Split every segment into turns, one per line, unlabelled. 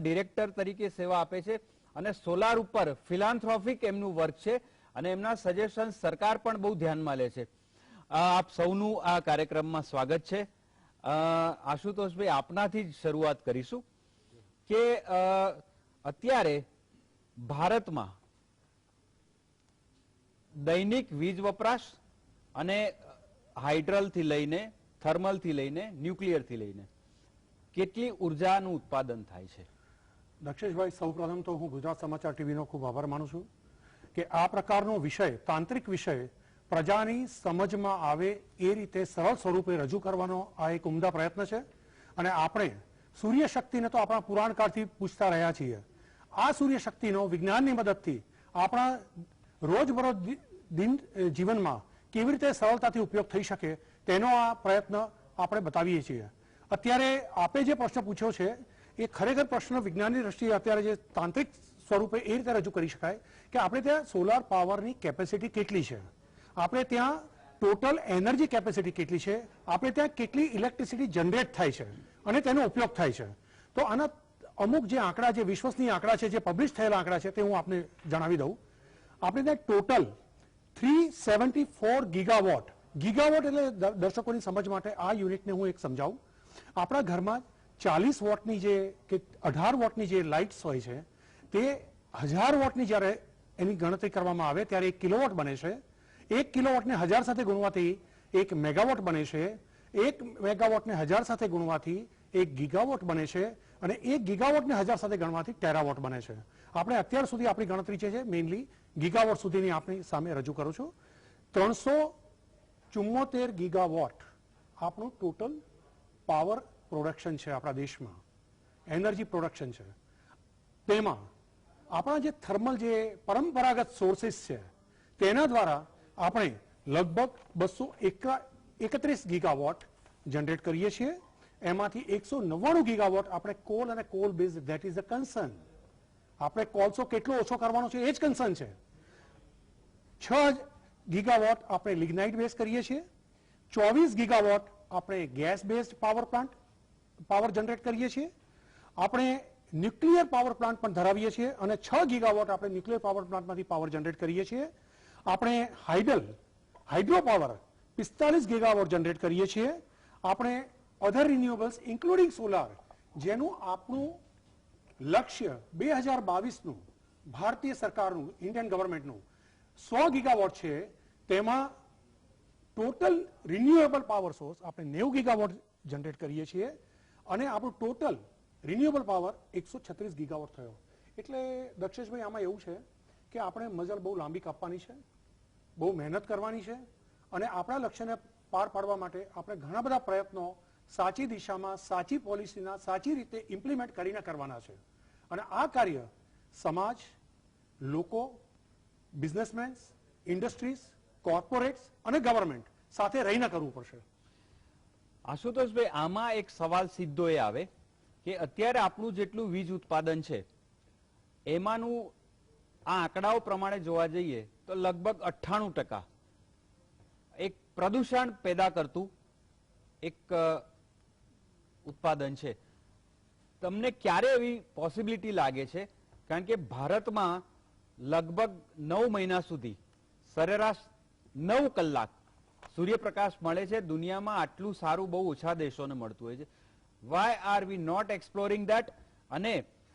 Director તરીકે સેવા આપે છે અને સોલાર ઉપર ફિલાન્થ્રોફિક એમનું વર્ક છે અને એમના સજેશન સરકાર પણ બહુ ધ્યાનમાં લે છે. આપ સૌનું આ કાર્યક્રમમાં સ્વાગત છે. આશુતોષભાઈ, આપનાથી જ શરૂઆત કરીશું કે અત્યારે ભારતમાં દૈનિક વીજ વપરાશ અને હાઇડ્રલથી લઈને થર્મલથી લઈને ન્યુક્લિયરથી લઈને કેટલી ઉર્જાનું ઉત્પાદન થાય છે?
દક્ષેશભાઈ, સૌપ્રથમ તો હું ગુજરાત સમાચાર ટીવીનો ખૂબ આભાર માનું છું કે આ પ્રકારનો વિષય, તાંત્રિક વિષય, પ્રજાની સમજમાં આવે એ રીતે સરળ સ્વરૂપે રજૂ કરવાનો આ એક ઉમદા પ્રયત્ન છે. અને આપણે સૂર્યશક્તિને તો આપણા પુરાણકાળથી પૂછતા રહ્યા છીએ. આ સૂર્યશક્તિનો વિજ્ઞાનની મદદથી આપણા રોજબરોજ જીવનમાં કેવી રીતે સરળતાથી ઉપયોગ થઈ શકે તેનો આ પ્રયત્ન આપણે બતાવીએ છીએ. અત્યારે આપે જે પ્રશ્ન પૂછ્યો છે એ ખરેખર પ્રશ્ન વિજ્ઞાનની દ્રષ્ટિએ અત્યારે જે તાંત્રિક સ્વરૂપે એ રીતે રજૂ કરી શકાય કે આપણે ત્યાં સોલાર પાવરની કેપેસિટી કેટલી છે, આપણે ત્યાં ટોટલ એનર્જી કેપેસિટી કેટલી છે, આપણે ત્યાં કેટલી ઇલેક્ટ્રિસિટી જનરેટ થાય છે અને તેનો ઉપયોગ થાય છે. તો આના અમુક જે આંકડા, જે વિશ્વસનીય આંકડા છે, જે પબ્લિશ થયેલા આંકડા છે તે હું આપને જણાવી દઉં. આપણે ત્યાં ટોટલ 374 ગીગાવોટ, ગીગાવોટ એટલે દર્શકોની સમજ માટે આ યુનિટને હું એક સમજાવું. આપણા ઘરમાં 40 વોટની જે કે 18 વોટની જે લાઇટ્સ હોય છે તે 1000 વોટની જ્યારે એની ગણતરી કરવામાં આવે ત્યારે 1 કિલોવોટ બને છે. 1 કિલોવોટને 1000 સાથે ગુણવાથી 1 મેગાવોટ બને છે. 1 મેગાવોટને 1000 સાથે ગુણવાથી 1 ગીગાવોટ બને છે અને 1 ગીગાવોટને 1000 સાથે ગણવાથી ટેરાવોટ બને છે. આપણે અત્યાર સુધી આપણી ગણતરી છે મેઇનલી ગીગાવોટ સુધીની આપણી સામે રજૂ કરું છું. 374 ગીગાવોટ આપણું ટોટલ પાવર પ્રોડક્શન છે આપણા દેશમાં, એનર્જી પ્રોડક્શન છે. તેમાં આપણા જે થર્મલ જે પરંપરાગત સોર્સિસ છે તેના દ્વારા આપણે લગભગ 231 ગીગાવોટ જનરેટ કરીએ છીએ. એમાંથી 199 ગીગાવોટ આપણે કોલ અને call base, that is a concern. આપણે કોલસો કેટલો ઓછો કરવાનો છે એ જ કન્સર્ન છે. 6 ગીગાવોટ આપણે લિગ્નાઇટ બેઝ કરીએ છીએ. 24 ગીગાવોટ આપણે ગેસ બેઝડ પાવર જનરેટ કરીએ છીએ. આપણે ન્યુક્લિયર પાવર પ્લાન્ટ પણ ધરાવીએ છીએ અને 6 ગીગાવોટ આપણે ન્યુક્લિયર પાવર પ્લાન્ટમાંથી પાવર જનરેટ કરીએ છીએ. આપણે હાઇડ્રો પાવર 45 ગીગાવોટ જનરેટ કરીએ છીએ. આપણે અધર રિન્યુએબલ્સ ઇન્ક્લુડિંગ સોલાર, જેનું આપણું લક્ષ્ય 2022નું ભારતીય સરકારનું, ઇન્ડિયન ગવર્મેન્ટનું 100 ગીગાવોટ છે. તેમાં ટોટલ રિન્યુએબલ પાવર સોર્સ આપણે 90 ગીગાવોટ જનરેટ કરીએ છીએ અને આપણું ટોટલ રિન્યુએબલ પાવર 136 ગીગાવોટ થયો. એટલે દક્ષેશભાઈ, આમાં એવું છે કે આપણે મજલ બહુ લાંબી કાપવાની છે, બહુ મહેનત કરવાની છે અને આપણા લક્ષ્યને પાર પાડવા માટે આપણે ઘણા બધા પ્રયત્નો સાચી દિશામાં, સાચી પોલિસીના, સાચી રીતે ઇમ્પ્લિમેન્ટ કરીને કરવાના છે. અને આ કાર્ય સમાજ, લોકો, બિઝનેસમેન્સ, ઇન્ડસ્ટ્રીઝ, કોર્પોરેટ્સ અને ગવર્મેન્ટ સાથે રહીને કરવું પડશે.
આશુતોષભાઈ, આમાં એક સવાલ સીધો એ આવે કે અત્યારે આપણું જેટલું વીજ ઉત્પાદન છે એમાંનું આ આંકડાઓ પ્રમાણે જોવા જઈએ તો લગભગ 98% એક પ્રદૂષણ પેદા કરતું એક ઉત્પાદન છે. તમને ક્યારે એવી પોસિબિલિટી લાગે છે, કારણ કે ભારતમાં લગભગ 9 મહિના સુધી સરેરાશ 9 કલાક સૂર્યપ્રકાશ મળે છે. દુનિયામાં આટલું સારું બહુ ઓછા દેશોને મળતું હોય છે. Why are we not exploring that? અને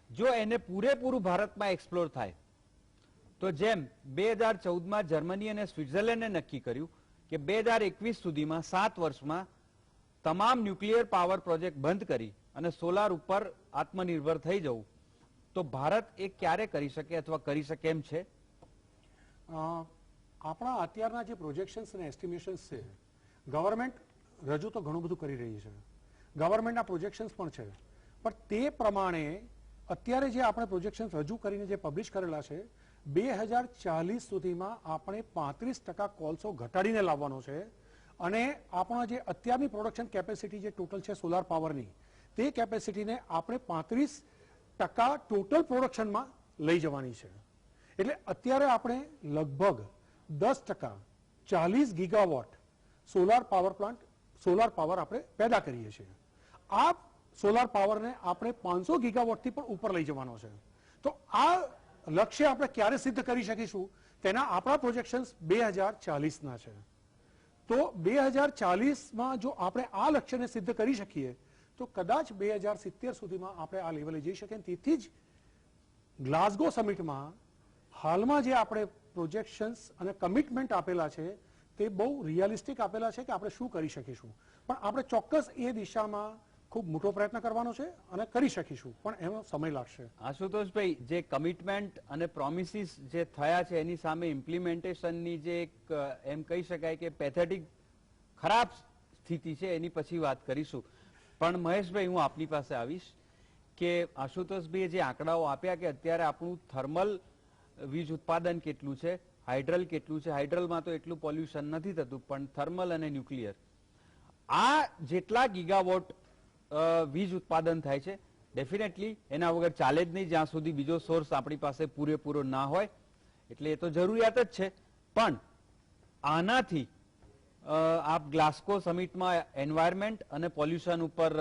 જો એને પૂરેપૂરું ભારતમાં એક્સપ્લોર થાય તો જેમ 2014માં જર્મની અને સ્વિટ્ઝરલેન્ડે નક્કી કર્યું કે 2021 સુધીમાં 7 વર્ષમાં તમામ ન્યુક્લિયર પાવર પ્રોજેક્ટ બંધ કરી અને સોલાર ઉપર આત્મનિર્ભર થઈ જવું, તો ભારત એ ક્યારે કરી શકે અથવા કરી શકે એમ છે?
આપણા અત્યારના જે પ્રોજેક્શન્સ અને એસ્ટિમેશન્સ છે, ગવર્મેન્ટ રજૂ તો ઘણું બધું કરી રહી છે, ગવર્મેન્ટના પ્રોજેક્શન્સ પણ છે, પણ તે પ્રમાણે અત્યારે જે આપણે પ્રોજેક્શન્સ રજૂ કરીને જે પબ્લિશ કરેલા છે 2040 સુધીમાં આપણે 35% કોલસો ઘટાડીને લાવવાનો છે અને આપણા જે અત્યારની પ્રોડક્શન કેપેસિટી જે ટોટલ છે સોલાર પાવરની, તે કેપેસિટીને આપણે 35% ટોટલ પ્રોડક્શનમાં લઈ જવાની છે. એટલે અત્યારે આપણે લગભગ 10% 40 ગીગાવોટ સોલાર પાવર આપણે પેદા કરીએ છીએ. આ સોલાર પાવરને આપણે 500 ગીગાવોટથી પણ ઉપર લઈ જવાનો છે. તો આ લક્ષ્ય આપણે ક્યારે સિદ્ધ કરી શકીશું, તેના આપણા પ્રોજેક્શન્સ 2040ના છે. તો 2040માં જો આપણે આ લક્ષ્યને સિદ્ધ કરી શકીએ તો કદાચ 2070 સુધીમાં આપણે આ લેવલે જઈ શકીએ. તેથી જ ગ્લાસગો સમિટમાં હાલમાં જે આપણે પ્રોજેક્શન્સ અને કમિટમેન્ટ આપેલા છે તે બહુ રિયલિસ્ટિક આપેલા છે કે આપણે શું કરી શકીશું. પણ આપણે ચોક્કસ એ દિશામાં ખૂબ મોટો પ્રયત્ન કરવાનો છે અને કરી શકીશું, પણ એનો સમય લાગશે.
આશુતોષભાઈ, જે કમિટમેન્ટ અને પ્રોમિસીસ જે થયા છે એની સામે ઇમ્પ્લિમેન્ટેશનની જે એક એમ કહી શકાય કે પેથેટિક ખરાબ સ્થિતિ છે એની પછી વાત કરીશું. પણ મહેશભાઈ, હું આપની પાસે આવીશ કે આશુતોષભાઈએ જે આંકડાઓ આપ્યા કે અત્યારે આપણું થર્મલ વીજ ઉત્પાદન કેટલું છે, હાઇડ્રલ કેટલું છે. હાઇડ્રલમાં તો એટલું પોલ્યુશન નથી થતું, પણ થર્મલ અને ન્યુક્લિયર આ જેટલા ગીગાવોટ વીજ ઉત્પાદન થાય છે, ડેફિનેટલી એના વગર ચાલે જ નહીં જ્યાં સુધી બીજો સોર્સ આપણી પાસે પૂરેપૂરો ના હોય. એટલે એ તો જરૂરિયાત જ છે. પણ આનાથી આપ ગ્લાસ્કો સમિટમાં એન્વાયરમેન્ટ અને પોલ્યુશન ઉપર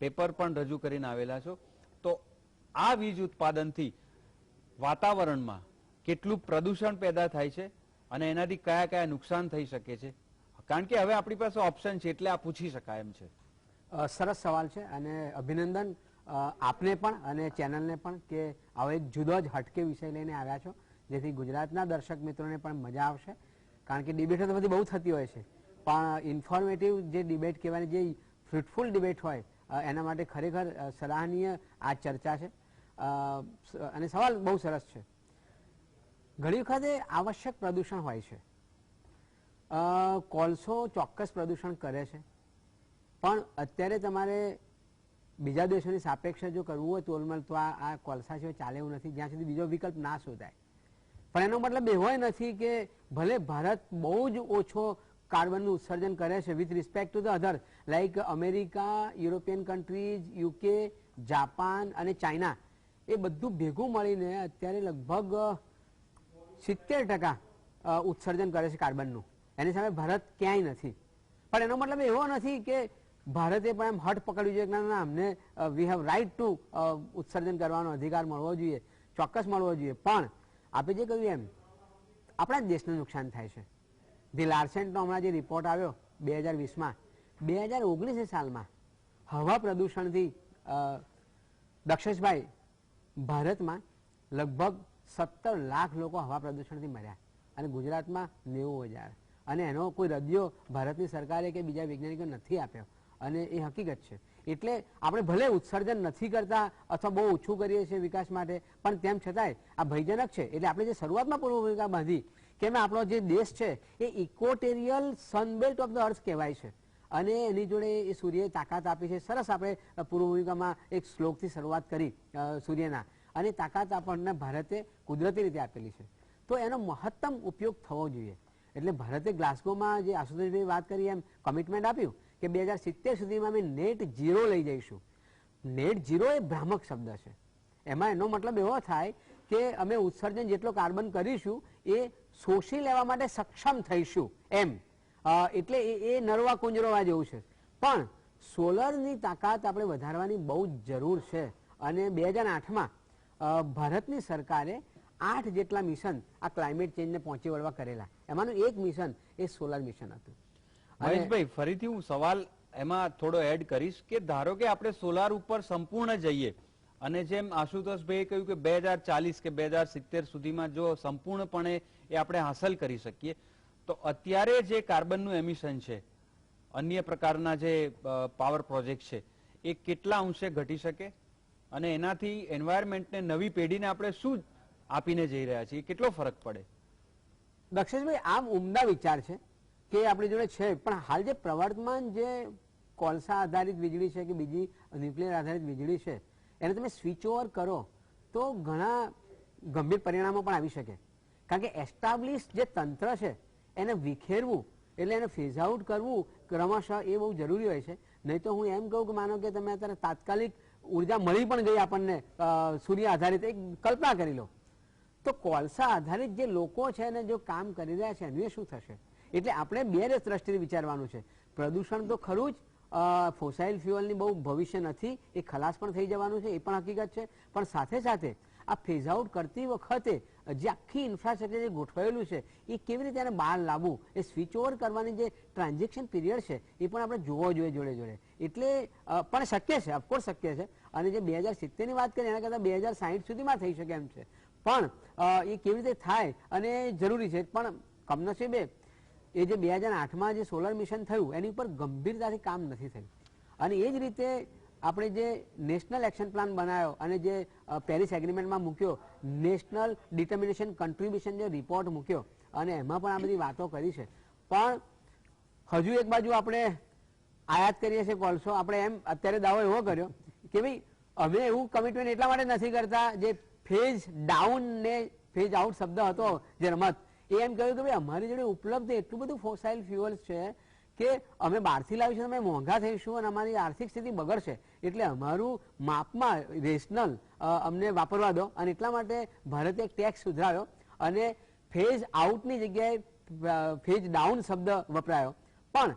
પેપર પણ રજૂ કરીને આવેલા છો. તો આ વીજ ઉત્પાદનથી વાતાવરણમાં કેટલું પ્રદૂષણ પેદા થાય છે અને એનાથી કયા કયા નુકસાન થઈ શકે છે, કારણ કે હવે આપણી પાસે ઓપ્શન છે એટલે આ પૂછી શકાય એમ છે.
સરસ સવાલ છે અને અભિનંદન આપને પણ અને ચેનલને પણ કે આવો એક જુદો જ હટકે વિષય લઈને આવ્યા છો, જેથી ગુજરાતના દર્શક મિત્રોને પણ મજા આવશે. કારણ કે ડિબેટો તો બધી બહુ થતી હોય છે, પણ ઇન્ફોર્મેટિવ જે ડિબેટ કહેવાની, જે ફ્રુટફુલ ડિબેટ હોય, એના માટે ખરેખર સરાહનીય આ ચર્ચા છે અને સવાલ બહુ સરસ છે. ઘણી વખતે આવશ્યક પ્રદૂષણ હોય છે. કોલસો ચોક્કસ પ્રદૂષણ કરે છે, પણ અત્યારે તમારે બીજા દેશોની સાપેક્ષે જો કરવું હોય તોલમલ તો આ કોલસા સિવાય ચાલે એવું નથી જ્યાં સુધી બીજો વિકલ્પ ના શોધાય. પણ એનો મતલબ એવો નથી કે ભલે ભારત બહુ જ ઓછો કાર્બનનું ઉત્સર્જન કરે છે with respect to the other like America, European countries, UK, Japan અને ચાઇના, એ બધું ભેગું મળીને અત્યારે લગભગ 70% ઉત્સર્જન કરે છે કાર્બનનું. એની સામે ભારત ક્યાંય નથી. પણ એનો મતલબ એવો નથી કે ભારતે પણ એમ હઠ પકડ્યું છે કે ના અમને વી હેવ રાઇટ ટુ ઉત્સર્જન કરવાનો અધિકાર મળવો જોઈએ, ચોક્કસ મળવો જોઈએ. પણ આપણે જે કહ્યું એમ આપણા જ દેશને નુકસાન થાય છે. ધી લાર્સેન્ટનો હમણાં જે રિપોર્ટ આવ્યો 2020માં, 2019 સાલમાં હવા પ્રદૂષણથી દક્ષેશભાઈ ભારતમાં લગભગ 17 લાખ લોકો હવા પ્રદૂષણથી મર્યા અને ગુજરાતમાં 90,000. અને એનો કોઈ રદિયો ભારતની સરકારે કે બીજા વૈજ્ઞાનિકો નથી આપ્યો અને એ હકીકત છે. એટલે આપણે ભલે ઉત્સર્જન નથી કરતા અથવા બહુ ઓછું કરીએ છીએ વિકાસ માટે, પણ તેમ છતાંય આ ભયજનક છે. એટલે આપણે જે શરૂઆતમાં પૂર્વ ભૂમિકા બાંધી કે આપણો જે દેશ છે એ ઇક્વોટેરિયલ સનબેલ્ટ ઓફ ધ અર્થ કહેવાય છે અને એની જોડે એ સૂર્યએ તાકાત આપી છે. સરસ આપણે પૂર્વ ભૂમિકામાં એક શ્લોકથી શરૂઆત કરી સૂર્યના, અને તાકાત આપણને ભારતે કુદરતી રીતે આપેલી છે. તો એનો મહત્તમ ઉપયોગ થવો જોઈએ. એટલે ભારતે ગ્લાસ્ગોમાં જે આશુતોષભાઈ વાત કરી એમ કમિટમેન્ટ આપ્યું કે 2070 સુધીમાં અમે નેટ ઝીરો લઈ જઈશું. નેટ ઝીરો એ ભ્રામક શબ્દ છે. એમાં એનો મતલબ એવો થાય કે અમે ઉત્સર્જન જેટલો કાર્બન કરીશું એ શોષી લેવા માટે સક્ષમ થઈશું એમ. એટલે એ નરવા કુંજરવા જેવું છે. પણ સોલરની તાકાત આપણે વધારવાની બહુ જ જરૂર છે. અને 2008માં ભારતની સરકારે 8 જેટલા મિશન આ ક્લાઇમેટ ચેન્જને પહોંચી વળવા કરેલા. એમાંનું એક મિશન એ સોલર મિશન હતું.
મહેશભાઈ, ફરીથી હું સવાલ એમાં થોડો એડ કરીશ કે ધારો કે આપણે સોલાર ઉપર સંપૂર્ણ જઈએ અને જેમ આશુતોષભાઈએ કહ્યું કે 2040 કે 2070 સુધીમાં જો સંપૂર્ણપણે એ આપણે હાંસલ કરી શકીએ, તો અત્યારે જે કાર્બનનું એમિશન છે, અન્ય પ્રકારના જે પાવર પ્રોજેક્ટ છે, એ કેટલા અંશે ઘટી શકે અને એનાથી એન્વાયરમેન્ટને, નવી પેઢીને આપણે શું આપીને જઈ રહ્યા છીએ, કેટલો ફરક પડે?
દક્ષેશભાઈ, આમ ઉમદા વિચાર છે કે આપણી જોડે છે, પણ હાલ જે પ્રવર્તમાન જે કોલસા આધારિત વીજળી છે કે બીજી ન્યુક્લિયર આધારિત વીજળી છે એને તમે સ્વિચ ઓવર કરો તો ઘણા ગંભીર પરિણામો પણ આવી શકે. કારણ કે એસ્ટાબ્લિશ જે તંત્ર છે એને વિખેરવું, એટલે એને ફેઝ આઉટ કરવું ક્રમશઃ એ બહુ જરૂરી હોય છે. નહીં તો હું એમ કહું કે માનો કે તમે અત્યારે તાત્કાલિક ઉર્જા મળી પણ ગઈ આપણને સૂર્ય આધારિત, એક કલ્પના કરી લો, તો કોલસા આધારિત જે લોકો છે અને જો કામ કરી રહ્યા છે એનું શું થશે? એટલે આપણે બે દ્રષ્ટિથી વિચારવાનું છે. પ્રદૂષણ તો ખરું જ, ફોસાઇલ ફ્યુઅલની બહુ ભવિષ્ય નથી, એ ખલાસ પણ થઈ જવાનું છે, એ પણ હકીકત છે. પણ સાથે સાથે આ ફેઝ આઉટ કરતી વખતે જે આખી ઇન્ફ્રાસ્ટ્રક્ચર જે ગોઠવાયેલું છે એ કેવી રીતે એને બહાર લાવવું, એ સ્વિચ ઓવર કરવાની જે ટ્રાન્ઝેક્શન પીરિયડ છે એ પણ આપણે જોવો જોઈએ જોડે જોડે. એટલે પણ શક્ય છે, ઓફકોર્સ શક્ય છે. અને જે 2070ની વાત કરીએ એના કરતાં 2060 સુધીમાં થઈ શકે એમ છે. પણ એ કેવી રીતે થાય અને જરૂરી છે. પણ કમનસીબે એ જે 2008માં જે સોલર મિશન થયું એની ઉપર ગંભીરતાથી કામ નથી થયું. અને એ જ રીતે આપણે જે નેશનલ એક્શન પ્લાન બનાવ્યો અને જે પેરિસ એગ્રીમેન્ટમાં મૂક્યો, નેશનલ ડિટર્મિનેશન કન્ટ્રીબ્યુશન જે રિપોર્ટ મૂક્યો અને એમાં પણ આ બધી વાતો કરી છે. પણ હજુ એક બાજુ આપણે આયાત કરીએ છીએ કોલસો. આપણે એમ અત્યારે દાવો એવો કર્યો કે ભાઈ અમે એવું કમિટમેન્ટ એટલા માટે નથી કરતા, જે ફેઝ ડાઉન ને ફેઝ આઉટ શબ્દ હતો જે રમત, એ એમ કહ્યું કે ભાઈ અમારી જોડે ઉપલબ્ધ એટલું બધું ફોસાઇલ ફ્યુઅલ્સ છે કે અમે બહારથી લાવીશું અમે મોંઘા થઈશું અને અમારી આર્થિક સ્થિતિ બગડશે, એટલે અમારું માપમાં રેશનલ અમને વાપરવા દો. અને એટલા માટે ભારતે એક ટેક્સ સુધાર્યો અને ફેઝ આઉટની જગ્યાએ ફેઝ ડાઉન શબ્દ વપરાયો. પણ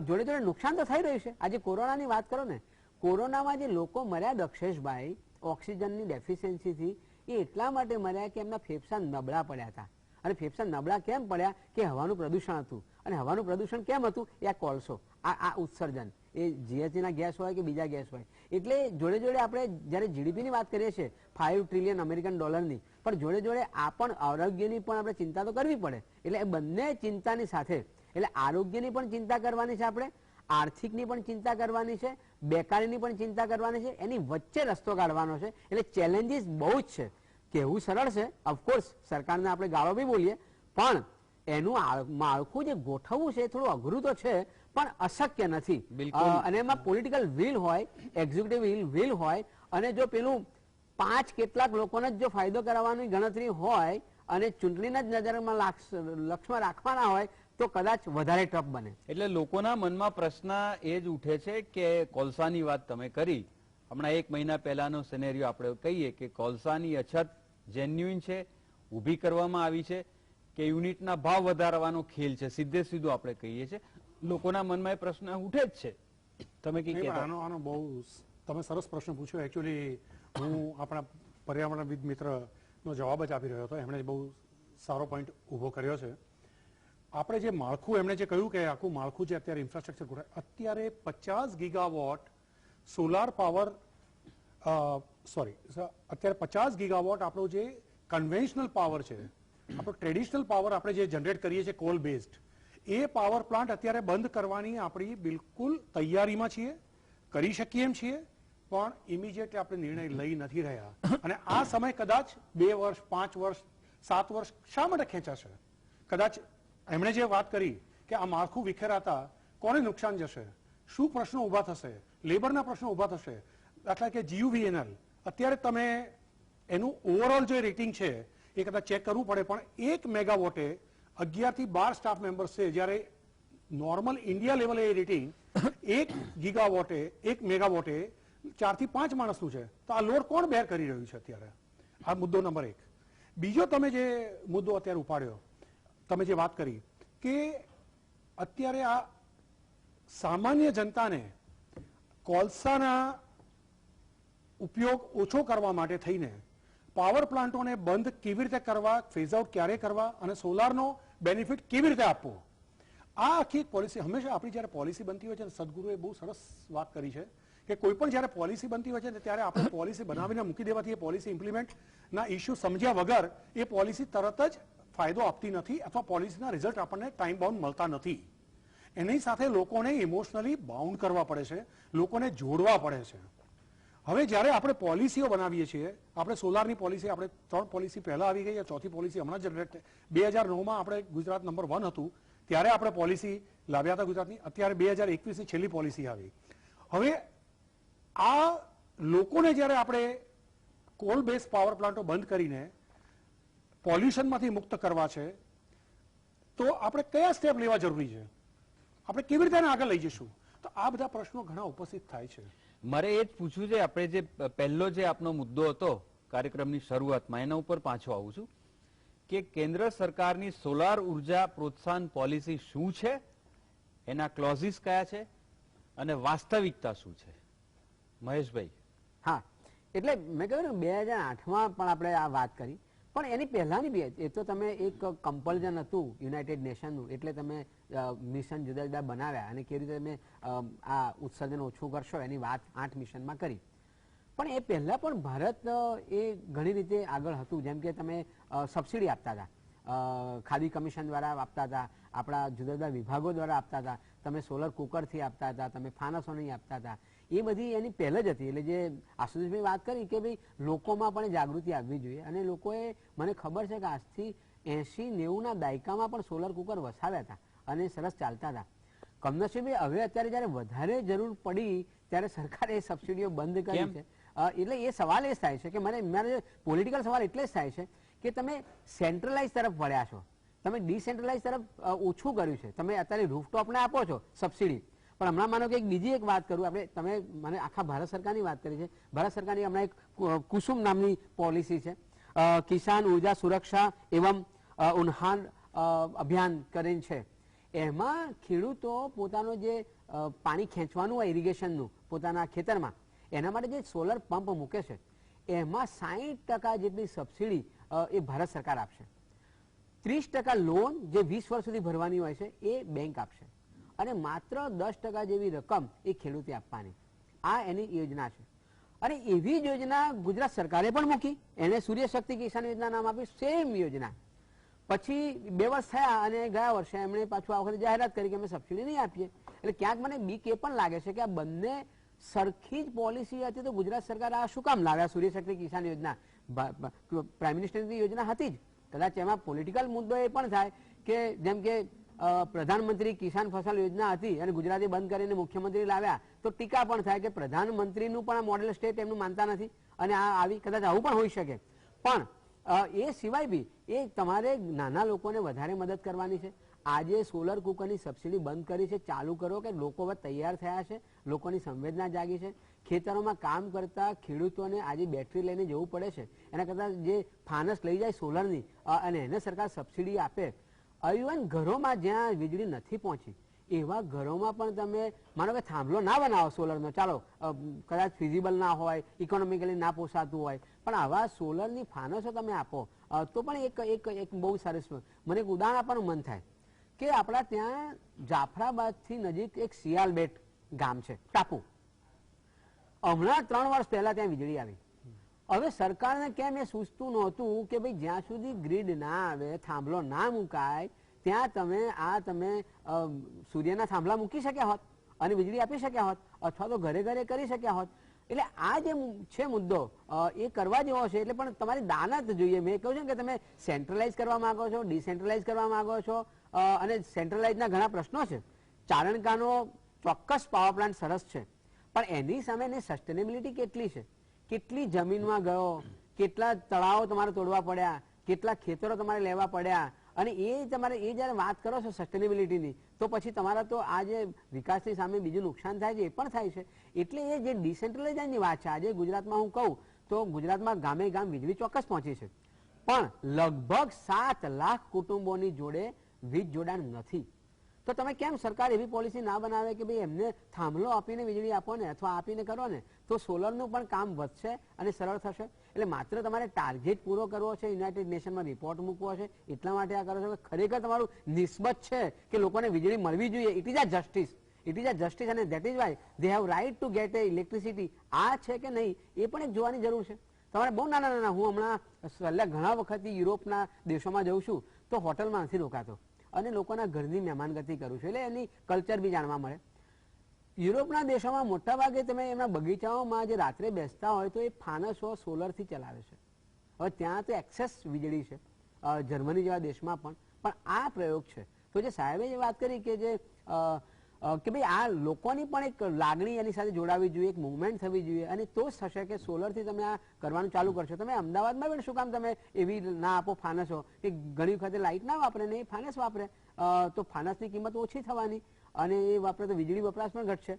જોડે જોડે નુકસાન તો થઈ રહ્યું છે. આજે કોરોનાની વાત કરો ને, કોરોનામાં જે લોકો મર્યા દક્ષેશભાઈ ઓક્સિજનની ડેફિશિયન્સીથી, એ એટલા માટે મર્યા કે એમના ફેફસા નબળા પડ્યા હતા. અને ફેફસા નબળા કેમ પડ્યા કે હવાનું પ્રદૂષણ હતું. અને હવાનું પ્રદૂષણ કેમ હતું? એ આ કોલસો, આ ઉત્સર્જન, એ જીએચજીના ગેસ હોય કે બીજા ગેસ હોય. એટલે જોડે જોડે આપણે જ્યારે જીડીપીની વાત કરીએ છીએ $5 ટ્રિલિયન અમેરિકન ડોલરની, પણ જોડે જોડે આ પણ આરોગ્યની પણ આપણે ચિંતા તો કરવી પડે. એટલે એ બંને ચિંતાની સાથે, એટલે આરોગ્યની પણ ચિંતા કરવાની છે આપણે, આર્થિકની પણ ચિંતા કરવાની છે, બેકારીની પણ ચિંતા કરવાની છે, એની વચ્ચે રસ્તો કાઢવાનો છે. એટલે ચેલેન્જીસ બહુ જ છે. કહેવું સરળ છે, ઓફકોર્સ સરકારને આપણે ગાળો બી બોલીએ, પણ એનું માળખું જે ગોઠવવું છે એ થોડું અઘરું તો છે, પણ અશક્ય નથી. અને એમાં પોલિટિકલ વિલ હોય, એક્ઝિક્યુટિવ વિલ હોય, અને જો પેલું 5 કેટલાક લોકોને જ જો ફાયદો કરાવવાની ગણતરી હોય અને ચૂંટણીના જ નજરમાં લક્ષ્યમાં રાખવાના હોય તો કદાચ વધારે ટફ બને.
એટલે લોકોના મનમાં પ્રશ્ન એ જ ઉઠે છે કે કોલસાની વાત તમે કરી, હમણાં 1 મહિના પહેલાનો સિનેરિયો આપણે કહીએ કે કોલસાની અછત જેન્યુઇન છે, ઊભી કરવામાં આવી છે કે યુનિટના ભાવ વધારવાનો ખેલ છે, સીધે સીધું આપણે કહીએ છીએ. લોકોના મનમાં એ પ્રશ્ન ઉઠે જ છે. તમે
આનો બહુ તમે સરસ પ્રશ્ન પૂછ્યો. એકચ્યુઅલી હું આપણા પર્યાવરણવિદ મિત્રનો જવાબ જ આપી રહ્યો હતો. એમણે બહુ સારો પોઈન્ટ ઊભો કર્યો છે. આપણે જે માળખું એમણે જે કહ્યું કે આખું માળખું જે અત્યારે ઇન્ફ્રાસ્ટ્રક્ચર ગોઠવાય, અત્યારે 50 ગીગાવોટ સોલાર પાવર, અત્યારે 50 ગીગાવોટ આપણો જે કન્વેન્શનલ પાવર છે, આપણો ટ્રેડિશનલ પાવર આપણે જે જનરેટ કરીએ છીએ કોલ બેઝડ, એ પાવર પ્લાન્ટ અત્યારે બંધ કરવાની આપણી બિલકુલ તૈયારીમાં છીએ, કરી શકીએ એમ છીએ, પણ ઇમિડિયેટલી આપણે નિર્ણય લઈ નથી રહ્યા. અને આ સમય કદાચ 2 વર્ષ, 5 વર્ષ, 7 વર્ષ શા માટે ખેંચાશે? કદાચ એમણે જે વાત કરી કે આ માળખું વિખેરાતા કોને નુકસાન જશે, શું પ્રશ્નો ઊભા થશે, લેબરના પ્રશ્નો ઊભા થશે. દાખલા કે GUVNL અત્યારે તમે એનું ઓવરઓલ જે રેટિંગ છે એ કદાચ ચેક કરવું પડે, પણ 1 મેગાવોટે 11 થી 12 સ્ટાફ મેમ્બર્સ છે, જ્યારે નોર્મલ ઇન્ડિયા લેવલે એ રેટિંગ 1 ગીગાવોટે 1 મેગાવોટે 4 થી 5 માણસનું છે. તો આ લોડ કોણ બેર કરી રહ્યું છે અત્યારે? આ મુદ્દો નંબર 1. બીજો તમે જે મુદ્દો અત્યારે ઉપાડ્યો, તમે જે વાત કરી કે અત્યારે આ સામાન્ય જનતાને કોલસાના ઉપયોગ ઓછો કરવા માટે થઈને પાવર પ્લાન્ટોને બંધ કેવી રીતે કરવા, ફેઝ આઉટ ક્યારે કરવા અને સોલારનો બેનિફિટ કેવી રીતે આપવો, આ આખી પોલિસી હંમેશા આપણી જ્યારે પોલિસી બનતી હોય છે, સદગુરુએ બહુ સરસ વાત કરી છે કે કોઈ પણ જ્યારે પોલિસી બનતી હોય છે ત્યારે આપણે પોલિસી બનાવીને મૂકી દેવાથી એ પોલિસી ઇમ્પ્લિમેન્ટના ઇસ્યુ સમજ્યા વગર એ પોલિસી તરત જ ફાયદો આપતી નથી અથવા પોલિસીના રિઝલ્ટ આપણને ટાઈમ બાઉન્ડ મળતા નથી. એની સાથે લોકોને ઇમોશનલી બાઉન્ડ કરવા પડે છે, લોકોને જોડવા પડે છે. હવે જ્યારે આપણે પોલિસીઓ બનાવીએ છીએ, આપણે સોલારની પોલિસી, આપણે 3 પોલિસી પહેલા આવી ગઈ, 4થી પોલિસી હમણાં જનરેટ 2009માં આપણે ગુજરાત નંબર 1 હતું ત્યારે આપણે પોલિસી લાવ્યા હતા ગુજરાતની. અત્યારે 2021ની છેલ્લી પોલિસી આવી. હવે આ લોકોને જ્યારે આપણે કોલ બેઝ પાવર પ્લાન્ટો બંધ કરીને પોલ્યુશનમાંથી મુક્ત કરવા છે, તો આપણે કયા સ્ટેપ લેવા જરૂરી છે, આપણે કેવી રીતે આગળ લઈ જઈશું? તો આ બધા પ્રશ્નો ઘણા ઉપસ્થિત થાય છે.
મારે એ જ પૂછવું છે, આપણે જે પહેલો જે આપનો મુદ્દો હતો કાર્યક્રમની શરૂઆતમાં, એના ઉપર પાછો આવું છું કે કેન્દ્ર સરકારની સોલાર ઉર્જા પ્રોત્સાહન પોલિસી શું છે, એના ક્લોઝિસ કયા છે, અને વાસ્તવિકતા શું છે? મહેશભાઈ.
હા, એટલે મેં કહ્યું ને 2008માં પણ આપણે આ વાત કરી, પણ એની પહેલાની બી એ તો તમે એક કમ્પલ્ઝન હતું યુનાઇટેડ નેશનનું, એટલે તમે મિશન જુદા જુદા બનાવ્યા અને કેવી રીતે તમે આ ઉત્સર્જન ઓછું કરશો એની વાત 8 મિશનમાં કરી. પણ એ પહેલા પણ ભારત એ ઘણી રીતે આગળ હતું. જેમ કે તમે સબસિડી આપતા હતા, ખાદી કમિશન દ્વારા આપતા હતા, આપણા જુદા જુદા વિભાગો દ્વારા આપતા હતા, તમે સોલર કુકરથી આપતા હતા, તમે ફાનસોની આપતા હતા. એ બધી એની પહેલ જ હતી. એટલે જે આશુતોષભાઈ વાત કરી કે ભાઈ લોકોમાં પણ જાગૃતિ આવવી જોઈએ, અને લોકોએ, મને ખબર છે કે આજથી 80-90ના દાયકામાં પણ સોલર કુકર વસાવ્યા હતા અને સરસ ચાલતા હતા. કમનસીબે હવે અત્યારે જયારે વધારે જરૂર પડી ત્યારે સરકારે એ સબસિડીઓ બંધ કરી છે. એટલે એ સવાલ એ થાય છે કે મારે પોલિટિકલ સવાલ એટલે જ થાય છે કે તમે સેન્ટ્રલાઇઝ તરફ વળ્યા છો, તમે ડિસેન્ટ્રલાઇઝ તરફ ઓછું કર્યું છે. તમે અત્યારે રૂફટોપને આપો છો સબસિડી, પણ હમણાં માનો કે બીજી એક વાત કરું, આપણે તમે મને આખા ભારત સરકારની વાત કરી છે. ભારત સરકારની હમણાં એક કુસુમ નામની પોલિસી છે, કિસાન ઉર્જા સુરક્ષા એવં ઉન્નયન અભિયાન કરીને છે. એમાં ખેડૂતો પોતાનું જે પાણી ખેંચવાનું હોય ઇરિગેશનનું પોતાના ખેતરમાં, એના માટે જે સોલર પંપ મૂકે છે એમાં 60% જેટલી સબસિડી એ ભારત સરકાર આપશે. 30% લોન જે 20 વર્ષ સુધી ભરવાની હોય છે એ બેંક આપશે, અને માત્ર 10% જેવી રકમ એ ખેડૂતે આપવાની. આ એની યોજના છે. અને એવી જ યોજના ગુજરાત સરકારે પણ મૂકી, એને સૂર્ય શક્તિ કિસાન યોજના નામ આપ્યું, સેમ યોજના. પછી 2 વર્ષ થયા અને ગયા વર્ષે એમણે પાછું આ વખતે જાહેરાત કરી કે અમે સબસિડી નહીં આપીએ. એટલે ક્યાંક મને બીક એ પણ લાગે છે કે આ બંને સરખી જ પોલિસી હતી તો ગુજરાત સરકાર આ શું કામ લાવ્યા સૂર્ય શક્તિ કિસાન યોજના? પ્રાઇમ મિનિસ્ટરની યોજના હતી જ. કદાચ એમાં પોલિટિકલ મુદ્દો એ પણ થાય કે જેમ કે પ્રધાનમંત્રી કિસાન ફસલ યોજના હતી અને ગુજરાતે બંધ કરીને મુખ્યમંત્રી લાવ્યા તો ટીકા પણ થાય કે પ્રધાનમંત્રીનું પણ આ મોડેલ સ્ટેટ એમનું માનતા નથી અને આ આવી કદાચ આવું પણ હોઈ શકે. પણ એ સિવાય બી એ તમારે નાના લોકોને વધારે મદદ કરવાની છે. આજે સોલર કુકરની સબસિડી બંધ કરી છે, ચાલુ કરો કે લોકો હવે તૈયાર થયા છે, લોકોની સંવેદના જાગી છે. ખેતરોમાં કામ કરતા ખેડૂતોને આજે બેટરી લઈને જવું પડે છે, એના કરતાં જે ફાનસ લઈ જાય સોલરની અને એને સરકાર સબસિડી આપે. ઇવન ઘરોમાં જ્યાં વીજળી નથી પહોંચી એવા ઘરોમાં પણ તમે માનો કે થાંભલો ના બનાવો સોલરનો, ચાલો કદાચ ફિઝિબલ ના હોય, ઇકોનોમિકલી ના પોસાતું હોય, પણ આવા સોલરની ફાનસો તમે આપો તો પણ એક બહુ સરસ. મને એક ઉદાહરણ આપવાનું મન થાય કે આપણા ત્યાં જાફરાબાદથી નજીક એક સિયાલબેટ ગામ છે, ટાપુ. હમણાં 3 વર્ષ પહેલા ત્યાં વીજળી આવી. હવે સરકારને કેમ એ સૂચતું નહોતું કે ભાઈ જ્યાં સુધી ગ્રીડ ના આવે, થાંભલો ના મુકાય, ત્યાં તમે સૂર્યના થાંભલા મૂકી શક્યા હોત અને વીજળી આપી શક્યા હોત, અથવા તો ઘરે ઘરે કરી શક્યા હોત. એટલે આ જે છે મુદ્દો એ કરવા જેવો છે. એટલે પણ તમારી દાનત જોઈએ. મેં કહ્યું છે કે તમે સેન્ટ્રલાઇઝ કરવા માંગો છો, ડિસેન્ટ્રલાઇઝ કરવા માંગો છો, અને સેન્ટ્રલાઇઝના ઘણા પ્રશ્નો છે. ચારણકાનો ચોક્કસ પાવર પ્લાન્ટ સરસ છે, પણ એની સામે એની સસ્ટેનેબિલિટી કેટલી છે? કેટલી જમીનમાં ગયો, કેટલા તળાવો તમારે તોડવા પડ્યા, કેટલા ખેતરો તમારે લેવા પડ્યા, અને એ તમારે એ જયારે વાત કરો છો સસ્ટેનેબિલિટીની, તો પછી તમારા તો આ જે વિકાસની સામે બીજું નુકસાન થાય છે એ પણ થાય છે. એટલે એ જે ડિસેન્ટ્રલાઇઝની વાત છે, આજે ગુજરાતમાં હું કહું તો ગુજરાતમાં ગામે ગામ વીજળી ચોક્કસ પહોંચી છે, પણ લગભગ 7 લાખ કુટુંબોની જોડે વીજ જોડાણ નથી. તો તમે કેમ સરકાર એવી પોલિસી ના બનાવે કે ભાઈ એમને થાંભલો આપીને વીજળી આપો ને, અથવા આપીને કરો ને, તો સોલરનું પણ કામ વધશે અને સરળ થશે. એટલે માત્ર તમારે ટાર્ગેટ પૂરો કરવો છે, યુનાઇટેડ નેશનમાં રિપોર્ટ મૂકવો છે, એટલા માટે આ કરો છો કે ખરેખર તમારું નિસ્બત છે કે લોકોને વીજળી મળવી જોઈએ. It is a justice, it is a justice, અને that is why they have right to get a electricity. આ છે કે નહીં એ પણ એક જોવાની જરૂર છે. તમારે બહુ નાના હું હમણાં ઘણા વખતથી યુરોપના દેશોમાં જઉં છું તો હોટલમાં નથી રોકાતો અને લોકોના ઘરની મહેમાનગતિ કરું છું, એટલે એની કલ્ચર બી જાણવા મળે. યુરોપના દેશોમાં મોટાભાગે તમે એમના બગીચાઓમાં જે રાત્રે બેસતા હોય તો એ ફાનસો સોલરથી ચલાવે છે. હવે ત્યાં તો એક્સેસ વીજળી છે, જર્મની જેવા દેશમાં પણ આ પ્રયોગ છે. તો જે સાહેબે જે વાત કરી કે ભાઈ આ લોકોની પણ એક લાગણી એની સાથે જોડાવી જોઈએ, એક મુવમેન્ટ થવી જોઈએ, અને તો જ થશે કે સોલરથી તમે આ કરવાનું ચાલુ કરશો. તમે અમદાવાદમાં પણ શું કામ તમે એવી ના આપો ફાનસો કે ઘણી વખતે લાઇટ ના વાપરે ને એ ફાનસ વાપરે, તો ફાનસની કિંમત ઓછી થવાની અને એ વાપરે તો વીજળી વપરાશ પણ ઘટશે.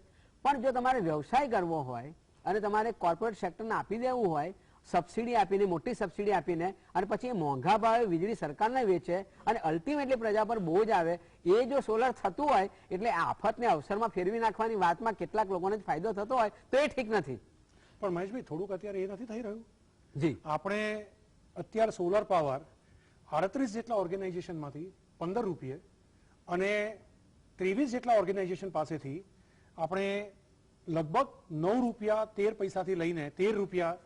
પણ જો તમારે વ્યવસાય કરવો હોય અને તમારે કોર્પોરેટ સેક્ટરને આપી દેવું હોય સબસિડી આપીને, મોટી સબસિડી આપીને અને પછી એ મોંઘા ભાવે વીજળી સરકારને વેચે અને અલ્ટિમેટલી પ્રજા પર બોજ આવે, એ જો સોલર થતું હોય એટલે આફતને અવસરમાં ફેરવી નાખવાની વાતમાં કેટલાક લોકોને જ ફાયદો થતો હોય તો એ ઠીક નથી.
પણ મહેશભાઈ, થોડુંક અત્યારે એ નથી થઈ રહ્યું?
જી,
આપણે અત્યારે સોલર પાવર 38 જેટલા ઓર્ગેનાઇઝેશનમાંથી 15 રૂપિયે અને 23 જેટલા ઓર્ગેનાઇઝેશન પાસેથી આપણે લગભગ 9 રૂપિયા 13 પૈસાથી લઈને 13 રૂપિયા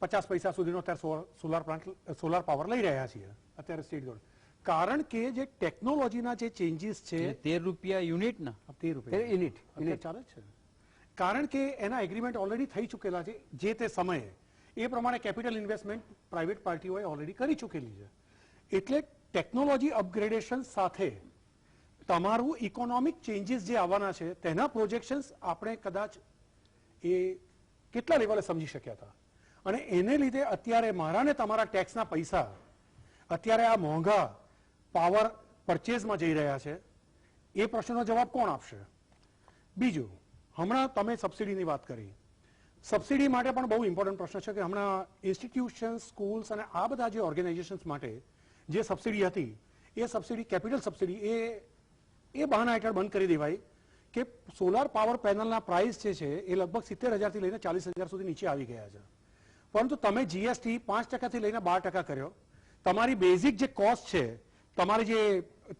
50 પૈસા સુધીનો અત્યારે સોલાર પાવર લઈ રહ્યા છીએ અત્યારે સ્ટેટ ગવર્મેન્ટ. કારણ કે જે ટેકનોલોજીના જે ચેન્જીસ છે,
13 રૂપિયા યુનિટ ના
13 રૂપિયા
યુનિટ
અત્યારે ચાલે જ છે. કારણ કે એના એગ્રીમેન્ટ ઓલરેડી થઈ ચૂકેલા છે. જે તે સમયે એ પ્રમાણે કેપિટલ ઇન્વેસ્ટમેન્ટ પ્રાઇવેટ પાર્ટીઓએ ઓલરેડી કરી ચૂકેલી છે. એટલે ટેકનોલોજી અપગ્રેડેશન સાથે તમારું ઇકોનોમિક ચેન્જીસ જે આવવાના છે તેના પ્રોજેક્શન્સ આપણે કદાચ એ કેટલા લેવલે સમજી શક્યા હતા. અને એને લીધે અત્યારે મારા ને તમારા ટેક્સના પૈસા અત્યારે આ મોંઘા પાવર પરચેઝમાં જઈ રહ્યા છે. એ પ્રશ્નનો જવાબ કોણ આપશે? બીજું, હમણાં તમે સબસિડીની વાત કરી. સબસિડી માટે પણ બહુ ઇમ્પોર્ટન્ટ પ્રશ્ન છે કે હમણાં ઇન્સ્ટિટ્યુશન, સ્કૂલ્સ અને આ બધા જે ઓર્ગેનાઇઝેશન્સ માટે જે સબસિડી હતી એ સબસિડી, કેપિટલ સબસિડી, એ બહાના હેઠળ બંધ કરી દેવાય કે સોલાર પાવર પેનલના પ્રાઇસ જે છે એ લગભગ 70,000 થી લઈને 40,000 સુધી નીચે આવી ગયા છે. પરંતુ તમે જીએસટી 5% થી લઈને 12% કર્યો. તમારી બેઝિક જે કોસ્ટ છે,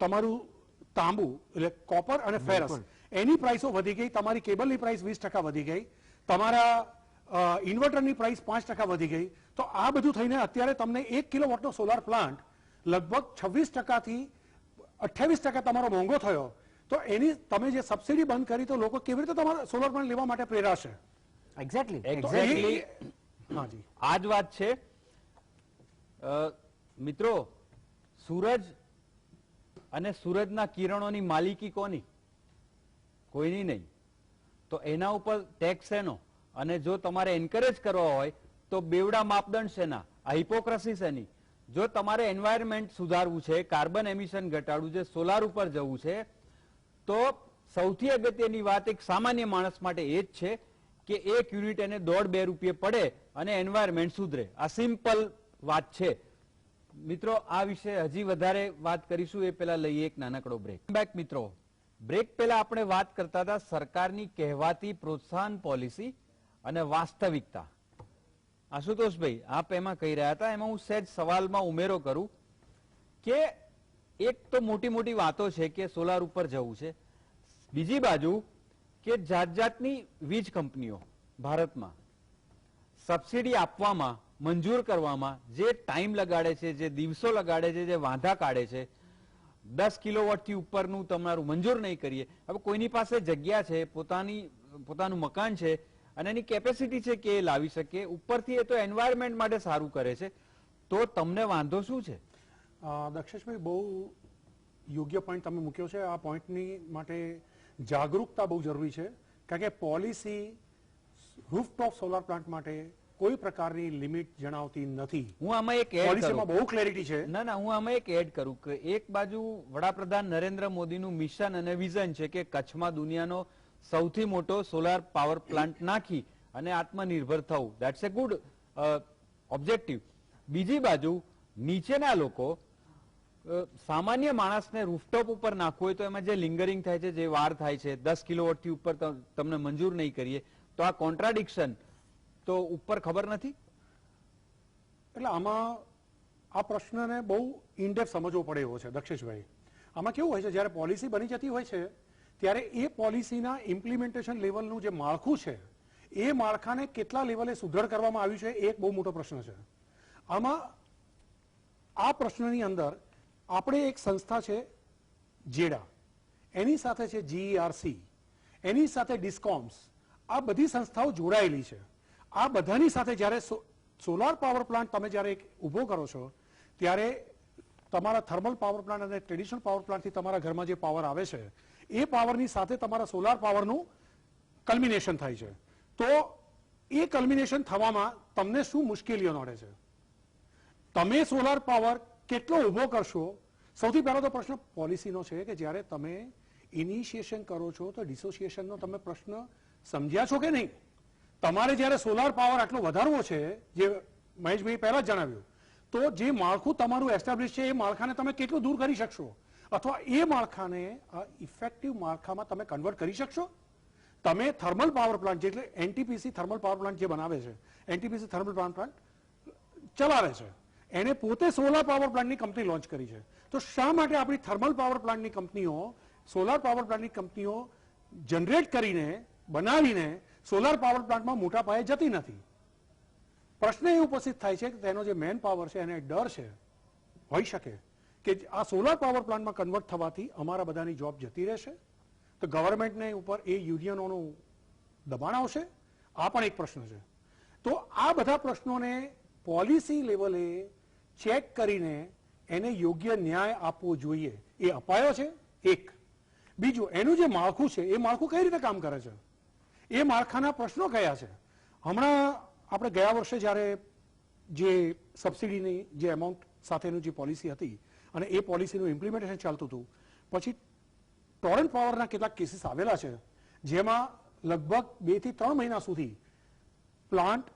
તમારું તાંબુ એટલે કોપર અને ફેરસ, એની પ્રાઇસો વધી ગઈ. તમારી કેબલની પ્રાઇસ 20% વધી ગઈ. તમારા ઇન્વર્ટરની પ્રાઇસ 5% વધી ગઈ. તો આ બધું થઈને અત્યારે તમને 1 કિલોવોટનો સોલાર પ્લાન્ટ લગભગ 26% થી 28% તમારો મોંઘો થયો. તો એની તમે જે સબસિડી બંધ કરી તો લોકો કેવી રીતે તમારા સોલાર પ્લાન્ટ લેવા માટે પ્રેરાશે?
એક્ઝેક્ટલી.
હાજી,
આ જ વાત છે. મિત્રો, સૂરજ અને સૂરજના કિરણોની માલિકી કોની? કોઈની નહીં. તો એના ઉપર ટેક્સ એનો. અને જો તમારે એન્કરેજ કરવા હોય તો બેવડા માપદંડ શેના? આ હિપોક્રસી શેની? જો તમારે એન્વાયરમેન્ટ સુધારવું છે, કાર્બન એમિશન ઘટાડવું છે, સોલાર ઉપર જવું છે, તો સૌથી અગત્યની વાત એક સામાન્ય માણસ માટે એ જ છે કે 1 યુનિટ એને 1.5-2 રૂપિયે પડે અને એન્વાયરમેન્ટ સુધરે. આ સિમ્પલ વાત છે. મિત્રો, આ વિશે હજી વધારે વાત કરીશું એ પહેલા લઈએ એક નાનકડો બ્રેક. બેક મિત્રો, બ્રેક પહેલા આપણે વાત કરતા હતા સરકારની કહેવાતી પ્રોત્સાહન પોલિસી અને વાસ્તવિકતા. આશુતોષભાઈ, આપ એમાં કહી રહ્યા હતા, એમાં હું સહેજ સવાલમાં ઉમેરો કરું કે એક તો મોટી મોટી વાતો છે કે સોલાર ઉપર જવું છે, બીજી બાજુ કે જાત જાતની વીજ કંપનીઓ ભારતમાં સબસિડી આપવામાં, મંજૂર કરવામાં જે ટાઈમ લગાડે છે, જે દિવસો લગાડે છે, જે વાંધા કાઢે છે, 10 કિલોવોટથી ઉપરનું તમારું મંજૂર નહીં કરીએ. હવે કોઈની પાસે જગ્યા છે, પોતાનું મકાન છે અને એની કેપેસિટી છે કે એ લાવી શકે, ઉપરથી એ તો એન્વાયરમેન્ટ માટે સારું કરે છે, તો તમને વાંધો શું છે?
દક્ષેશભાઈ, બહુ યોગ્ય પોઈન્ટ તમે મૂક્યો છે. આ પોઈન્ટની માટે જાગૃતતા બહુ જરૂરી છે. કારણ કે પોલિસી રૂફટોપ સોલાર પ્લાન્ટ માટે કોઈ પ્રકારની લિમિટ જણાવતી નથી.
હું આમાં એક એડ
પોલિસીમાં બહુ ક્લેરિટી છે.
ના, હું આમાં એક એડ કરું કે એક બાજુ વડાપ્રધાન નરેન્દ્ર મોદીનું મિશન અને વિઝન છે કે કચ્છમાં દુનિયાનો સૌથી મોટો સોલાર પાવર પ્લાન્ટ નાખી અને આત્મનિર્ભર થવું. That's A good objective. બીજી બાજુ નીચેના લોકો, સામાન્ય માણસને રૂફટોપ ઉપર નાખવું હોય તો એમાં જે લિંગરિંગ થાય છે, જે વાર થાય છે, 10 કિલોવોટથી ઉપર તમને મંજૂર નહીં કરીએ, તો આ કોન્ટ્રાડિક્શન તો ઉપર ખબર નથી.
એટલે આમાં આ પ્રશ્નને બહુ ઇનડેપ્થ સમજવો પડે એવો છે દક્ષેશભાઈ. આમાં કેવું હોય છે, જ્યારે પોલિસી બની જતી હોય છે ત્યારે એ પોલિસીના ઇમ્પ્લિમેન્ટેશન લેવલનું જે માળખું છે એ માળખાને કેટલા લેવલે સુદ્રઢ કરવામાં આવ્યું છે એ એક બહુ મોટો પ્રશ્ન છે. આમાં આ પ્રશ્નની અંદર આપણે એક સંસ્થા છે જેડા, એની સાથે છે જીઈઆરસી, એની સાથે ડિસ્કોમ્સ, આ બધી સંસ્થાઓ જોડાયેલી છે. આ બધાની સાથે જ્યારે સોલાર પાવર પ્લાન્ટ તમે જ્યારે ઊભો કરો છો ત્યારે તમારા થર્મલ પાવર પ્લાન્ટ અને ટ્રેડિશનલ પાવર પ્લાન્ટથી તમારા ઘરમાં જે પાવર આવે છે એ પાવરની સાથે તમારા સોલાર પાવરનું કલ્મિનેશન થાય છે. તો એ કલ્મિનેશન થવામાં તમને શું મુશ્કેલીઓ નડે છે? તમે સોલાર પાવર કેટલો ઊભો કરશો? સૌથી પહેલો તો પ્રશ્ન પોલિસીનો છે કે જ્યારે તમે ઇનિશિએશન કરો છો તો ડિસોસિએશનનો તમે પ્રશ્ન સમજ્યા છો કે નહીં? તમારે જ્યારે સોલાર પાવર આટલો વધારવો છે, જે મહેશભાઈ પહેલા જ જણાવ્યું, તો જે માળખું તમારું એસ્ટાબ્લિશ છે એ માળખાને તમે કેટલું દૂર કરી શકશો, અથવા એ માળખાને ઇફેક્ટિવ માળખામાં તમે કન્વર્ટ કરી શકશો. તમે થર્મલ પાવર પ્લાન્ટ એટલે એનટીપીસી થર્મલ પાવર પ્લાન્ટ જે બનાવે છે, એનટીપીસી થર્મલ પાવર પ્લાન્ટ ચલાવે છે, એને પોતે સોલાર પાવર પ્લાન્ટની કંપની લોન્ચ કરી છે. તો શા માટે આપણી થર્મલ પાવર પ્લાન્ટની કંપનીઓ, સોલાર પાવર પ્લાન્ટની કંપનીઓ જનરેટ કરીને બનાવીને સોલાર પાવર પ્લાન્ટમાં મોટા પાયે જતી નથી? પ્રશ્ન એ ઉપસ્થિત થાય છે કે તેનો જે મેન પાવર છે એને ડર છે, હોઈ શકે કે આ સોલાર પાવર પ્લાન્ટમાં કન્વર્ટ થવાથી અમારા બધાની જોબ જતી રહેશે, તો ગવર્મેન્ટને ઉપર એ યુનિયનોનું દબાણ આવશે. આ પણ એક પ્રશ્ન છે. તો આ બધા પ્રશ્નોને પોલિસી લેવલે ચેક કરીને એને યોગ્ય ન્યાય આપવો જોઈએ. એ અપાયો છે એક. બીજું, એનું જે માળખું છે એ માળખું કઈ રીતે કામ કરે છે, એ માળખાના પ્રશ્નો કયા છે. હમણાં આપણે ગયા વર્ષે જ્યારે જે સબસિડીની જે એમાઉન્ટ સાથેનું જે પોલિસી હતી અને એ પોલિસીનું ઇમ્પ્લિમેન્ટેશન ચાલતું હતું, પછી ટોરન્ટ પાવરના કેટલાક કેસીસ આવેલા છે જેમાં લગભગ 2 થી 3 મહિના સુધી પ્લાન્ટ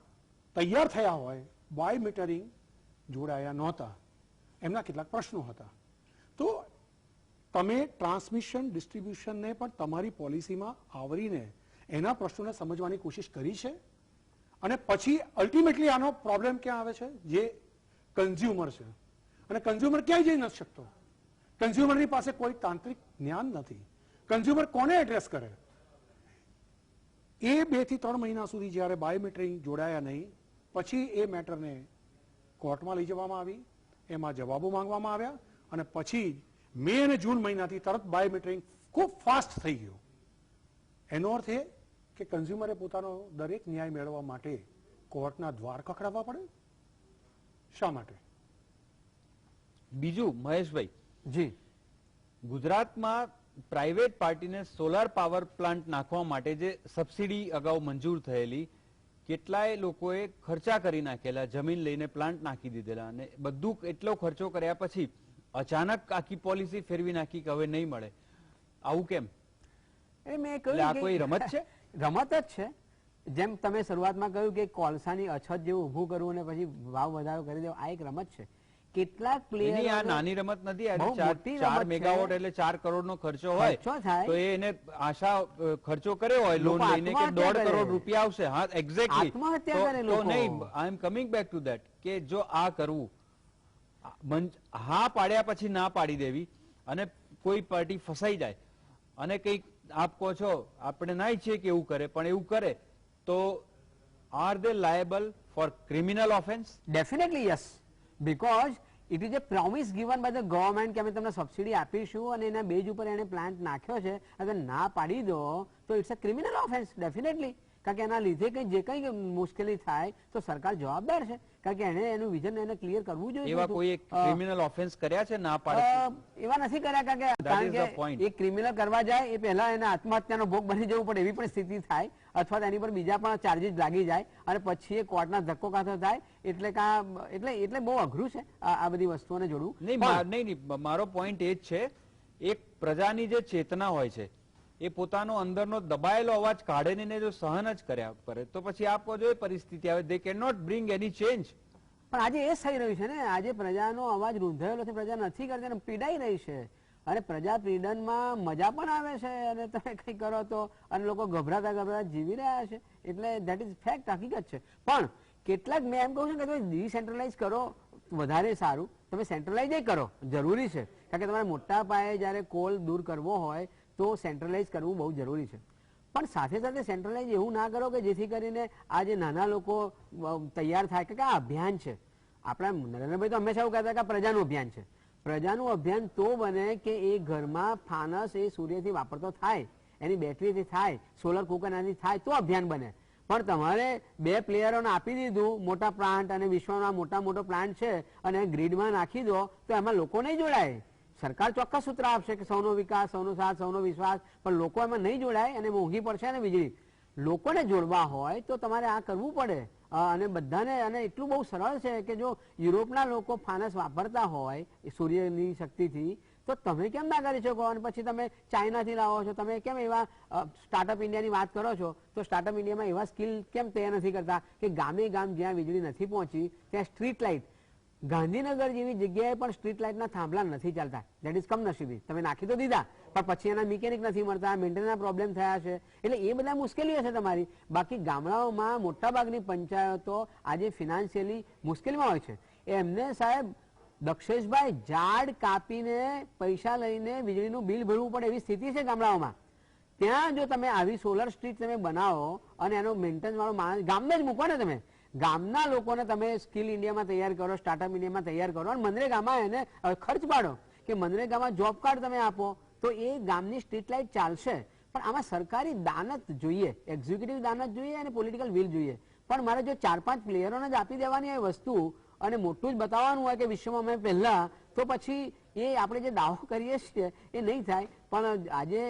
તૈયાર થયા હોય, બાય મીટરિંગ જોડાયા નહોતા, એમના કેટલાક પ્રશ્નો હતા. તો તમે ટ્રાન્સમિશન ડિસ્ટ્રીબ્યુશનને પણ તમારી પોલિસીમાં આવરીને એના પ્રશ્નોને સમજવાની કોશિશ કરી છે? અને પછી અલ્ટિમેટલી આનો પ્રોબ્લેમ ક્યાં આવે છે? જે કન્ઝ્યુમર છે. અને કન્ઝ્યુમર ક્યાંય જઈ નથી શકતો. કન્ઝ્યુમરની પાસે કોઈ તાંત્રિક જ્ઞાન નથી. કન્ઝ્યુમર કોને એડ્રેસ કરે? એ 2 થી 3 મહિના સુધી જ્યારે બાયોમેટ્રિક જોડાયા નહીં, પછી એ મેટરને કોર્ટમાં લઈ જવામાં આવી, એમાં જવાબો માંગવામાં આવ્યા, અને પછી મે અને જૂન મહિનાથી તરત બાયોમેટ્રિક ખૂબ ફાસ્ટ થઈ ગયું. એનો અર્થ એ કે કન્ઝ્યુમરે પોતાનો દરેક ન્યાય મેળવવા માટે કોર્ટના દ્વાર ખખડાવવા પડે. શા માટે?
બીજું, મહેશભાઈ
જી,
ગુજરાતમાં પ્રાઇવેટ પાર્ટીને સોલાર પાવર પ્લાન્ટ નાખવા માટે જે સબસિડી અગાઉ મંજૂર થયેલી, કેટલાય લોકોએ ખર્ચા કરી નાખેલા, જમીન લઈને પ્લાન્ટ નાખી દીધેલા, અને બધું એટલો ખર્ચો કર્યા પછી અચાનક આખી પોલિસી ફેરવી નાખી કે હવે નહીં મળે. આવું કેમ?
એ મેં
એટલે આ
કહ્યું
કોઈ
કે
રમત છે?
રમત જ છે. જેમ તમે શરૂઆતમાં કહ્યું કે કોલસાની અછત જેવું ઊભું કરવું અને પછી ભાવ વધારો કરી દેવો, આ એક રમત છે. કેટલાક
એની આ નાની રમત નથી. આજે 4 મેગાવોટ એટલે 4 કરોડનો ખર્ચો હોય તો એને આશા ખર્ચો કર્યો હોય લોન લઈને કે 1.5 કરોડ રૂપિયા આવશે. હા, એક્ઝેક્ટલી. તો નહીં, I am coming back to that કે જો આ કરવું, હા પાડ્યા પછી ના પાડી દેવી, અને કોઈ પાર્ટી ફસાઈ જાય અને કંઈક આપ કહો છો આપણે ના ઈચ્છીએ કે એવું કરે, પણ એવું કરે તો are they liable for criminal offence?
Definitely yes, because it is a promise given by the government કે અમે તમને સબસિડી આપીશું, અને એના બેઝ ઉપર એને પ્લાન્ટ નાખ્યો છે, અગર ના પાડી દો તો it's a criminal offence definitely. કારણ કે એના લીધે જે કંઈ મુશ્કેલી થાય તો સરકાર જવાબદાર છે, કારણ કે એને એનું વિઝન એને ક્લિયર કરવું જોઈએ.
એવા કોઈ ક્રિમિનલ ઓફેન્સ કર્યા છે ના પાડે?
એવા નથી કર્યા, કારણ કે એ ક્રિમિનલ કરવા જાય એ પહેલા એને આત્મહત્યાનો ભોગ બની જવું પડે એવી પણ સ્થિતિ થાય, અથવા તેની પર બીજા પણ ચાર્જીસ લાગી જાય, અને પછી એ કોર્ટના ધક્કો કાથો થાય. એટલે બહુ અઘરું છે આ બધી વસ્તુઓને જોડવું.
નહીં, મારો પોઈન્ટ એ જ છે, એક પ્રજાની જે ચેતના હોય છે એ પોતાનો અંદરનો દબાયેલો અવાજ કાઢીને જો સહન જ કર્યા કરે તો પછી આપો જો પરિસ્થિતિ આવે, they can not bring any change.
પણ આજે એ થઈ રહ્યું છે ને, આજે પ્રજાનો અવાજ રૂંધાયેલો છે, પ્રજા નથી કરતી અને પીડાઈ રહી છે. અને પ્રજા પીડનમાં મજા પણ આવે છે, અને તમે કંઈ કરો તો અને લોકો ગભરાતા જીવી રહ્યા છે. એટલે ધેટ ઇઝ ફેક્ટ, હકીકત છે. પણ કેટલાક મેં એમ કહું છું કે તમે ડિસેન્ટ્રલાઇઝ કરો વધારે સારું, તમે સેન્ટ્રલાઇઝ કરો જરૂરી છે, કારણ કે તમારે મોટા પાયે જ્યારે કોલ દૂર કરવો હોય તો સેન્ટ્રલાઇઝ કરવું બહુ જરૂરી છે. પણ સાથે સાથે સેન્ટ્રલાઇઝ એવું ના કરો કે જેથી કરીને આ જે નાના લોકો તૈયાર થાય, કે આ અભિયાન છે. આપણા નરેન્દ્રભાઈ તો હંમેશા એવું કહેતા કે પ્રજાનું અભિયાન છે. પ્રજાનું અભિયાન તો બને કે એ ઘરમાં ફાનસ એ સૂર્યથી વાપરતો થાય, એની બેટરીથી થાય, સોલર કુકરનાથી થાય, તો અભિયાન બને. પણ તમારે 2 પ્લેયરોને આપી દીધું મોટા પ્લાન્ટ, અને વિશ્વના મોટો પ્લાન્ટ છે, અને ગ્રીડમાં નાખી દો તો એમાં લોકો નહીં જોડાય. સરકાર ચોક્કસ સૂત્ર આપશે કે સૌનો વિકાસ, સૌનો સાથ, સૌનો વિશ્વાસ, પણ લોકો એમાં નહીં જોડાય અને મોંઘી પડશે ને વીજળી. લોકોને જોડવા હોય તો તમારે આ કરવું પડે. અને બધાને, અને એટલું બહુ સરળ છે કે જો યુરોપના લોકો ફાનસ વાપરતા હોય સૂર્યની શક્તિથી, તો તો તમે કેમ ના કરી શકો? અને પછી તમે ચાઇનાથી લાવો છો, તમે કેમ એવા સ્ટાર્ટઅપ ઇન્ડિયાની વાત કરો છો, તો સ્ટાર્ટઅપ ઇન્ડિયામાં એવા સ્કિલ કેમ તૈયાર નથી કરતા કે ગામે ગામ જ્યાં વીજળી નથી પહોંચી ત્યાં સ્ટ્રીટ લાઇટ, ગાંધીનગર જેવી જગ્યાએ પણ સ્ટ્રીટ લાઇટના થાંભલા નથી ચાલતા. દેટ ઇઝ કમનસીબી. તમે નાખી તો દીધા પણ પછી એના મિકેનિક નથી મળતા, મેન્ટેનન્સના પ્રોબ્લેમ થયા છે, એટલે એ બધા મુશ્કેલીઓ છે તમારી. બાકી ગામડાઓમાં મોટાભાગની પંચાયતો આજે ફિનાન્શિયલી મુશ્કેલીમાં હોય છે. એમને સાહેબ દક્ષેશભાઈ ઝાડ કાપીને પૈસા લઈને વીજળીનું બિલ ભરવું પડે એવી સ્થિતિ છે ગામડાઓમાં. ત્યાં જો તમે આવી સોલર સ્ટ્રીટ તમે બનાવો અને એનો મેન્ટેનન્સ વાળો માણસ ગામને જ મૂકો ને, તમે ગામના લોકોને તમે સ્કિલ ઇન્ડિયામાં તૈયાર કરો, સ્ટાર્ટઅપ ઇન્ડિયામાં તૈયાર કરો અને મનરેગામાં એને ખર્ચ પાડો કે મનરેગામાં જોબ કાર્ડ તમે આપો તો એ ગામની સ્ટ્રીટ લાઇટ ચાલશે. પણ આમાં સરકારી દાનત જોઈએ, એક્ઝિક્યુટિવ દાનત જોઈએ અને પોલિટિકલ વિલ જોઈએ. પણ મારે જો 4-5 પ્લેયરોને જ આપી દેવાની એ વસ્તુ અને મોટું જ બતાવવાનું હોય કે વિશ્વમાં અમે પહેલા, તો પછી એ આપણે જે દાવો કરીએ છીએ એ નહીં થાય. પણ આજે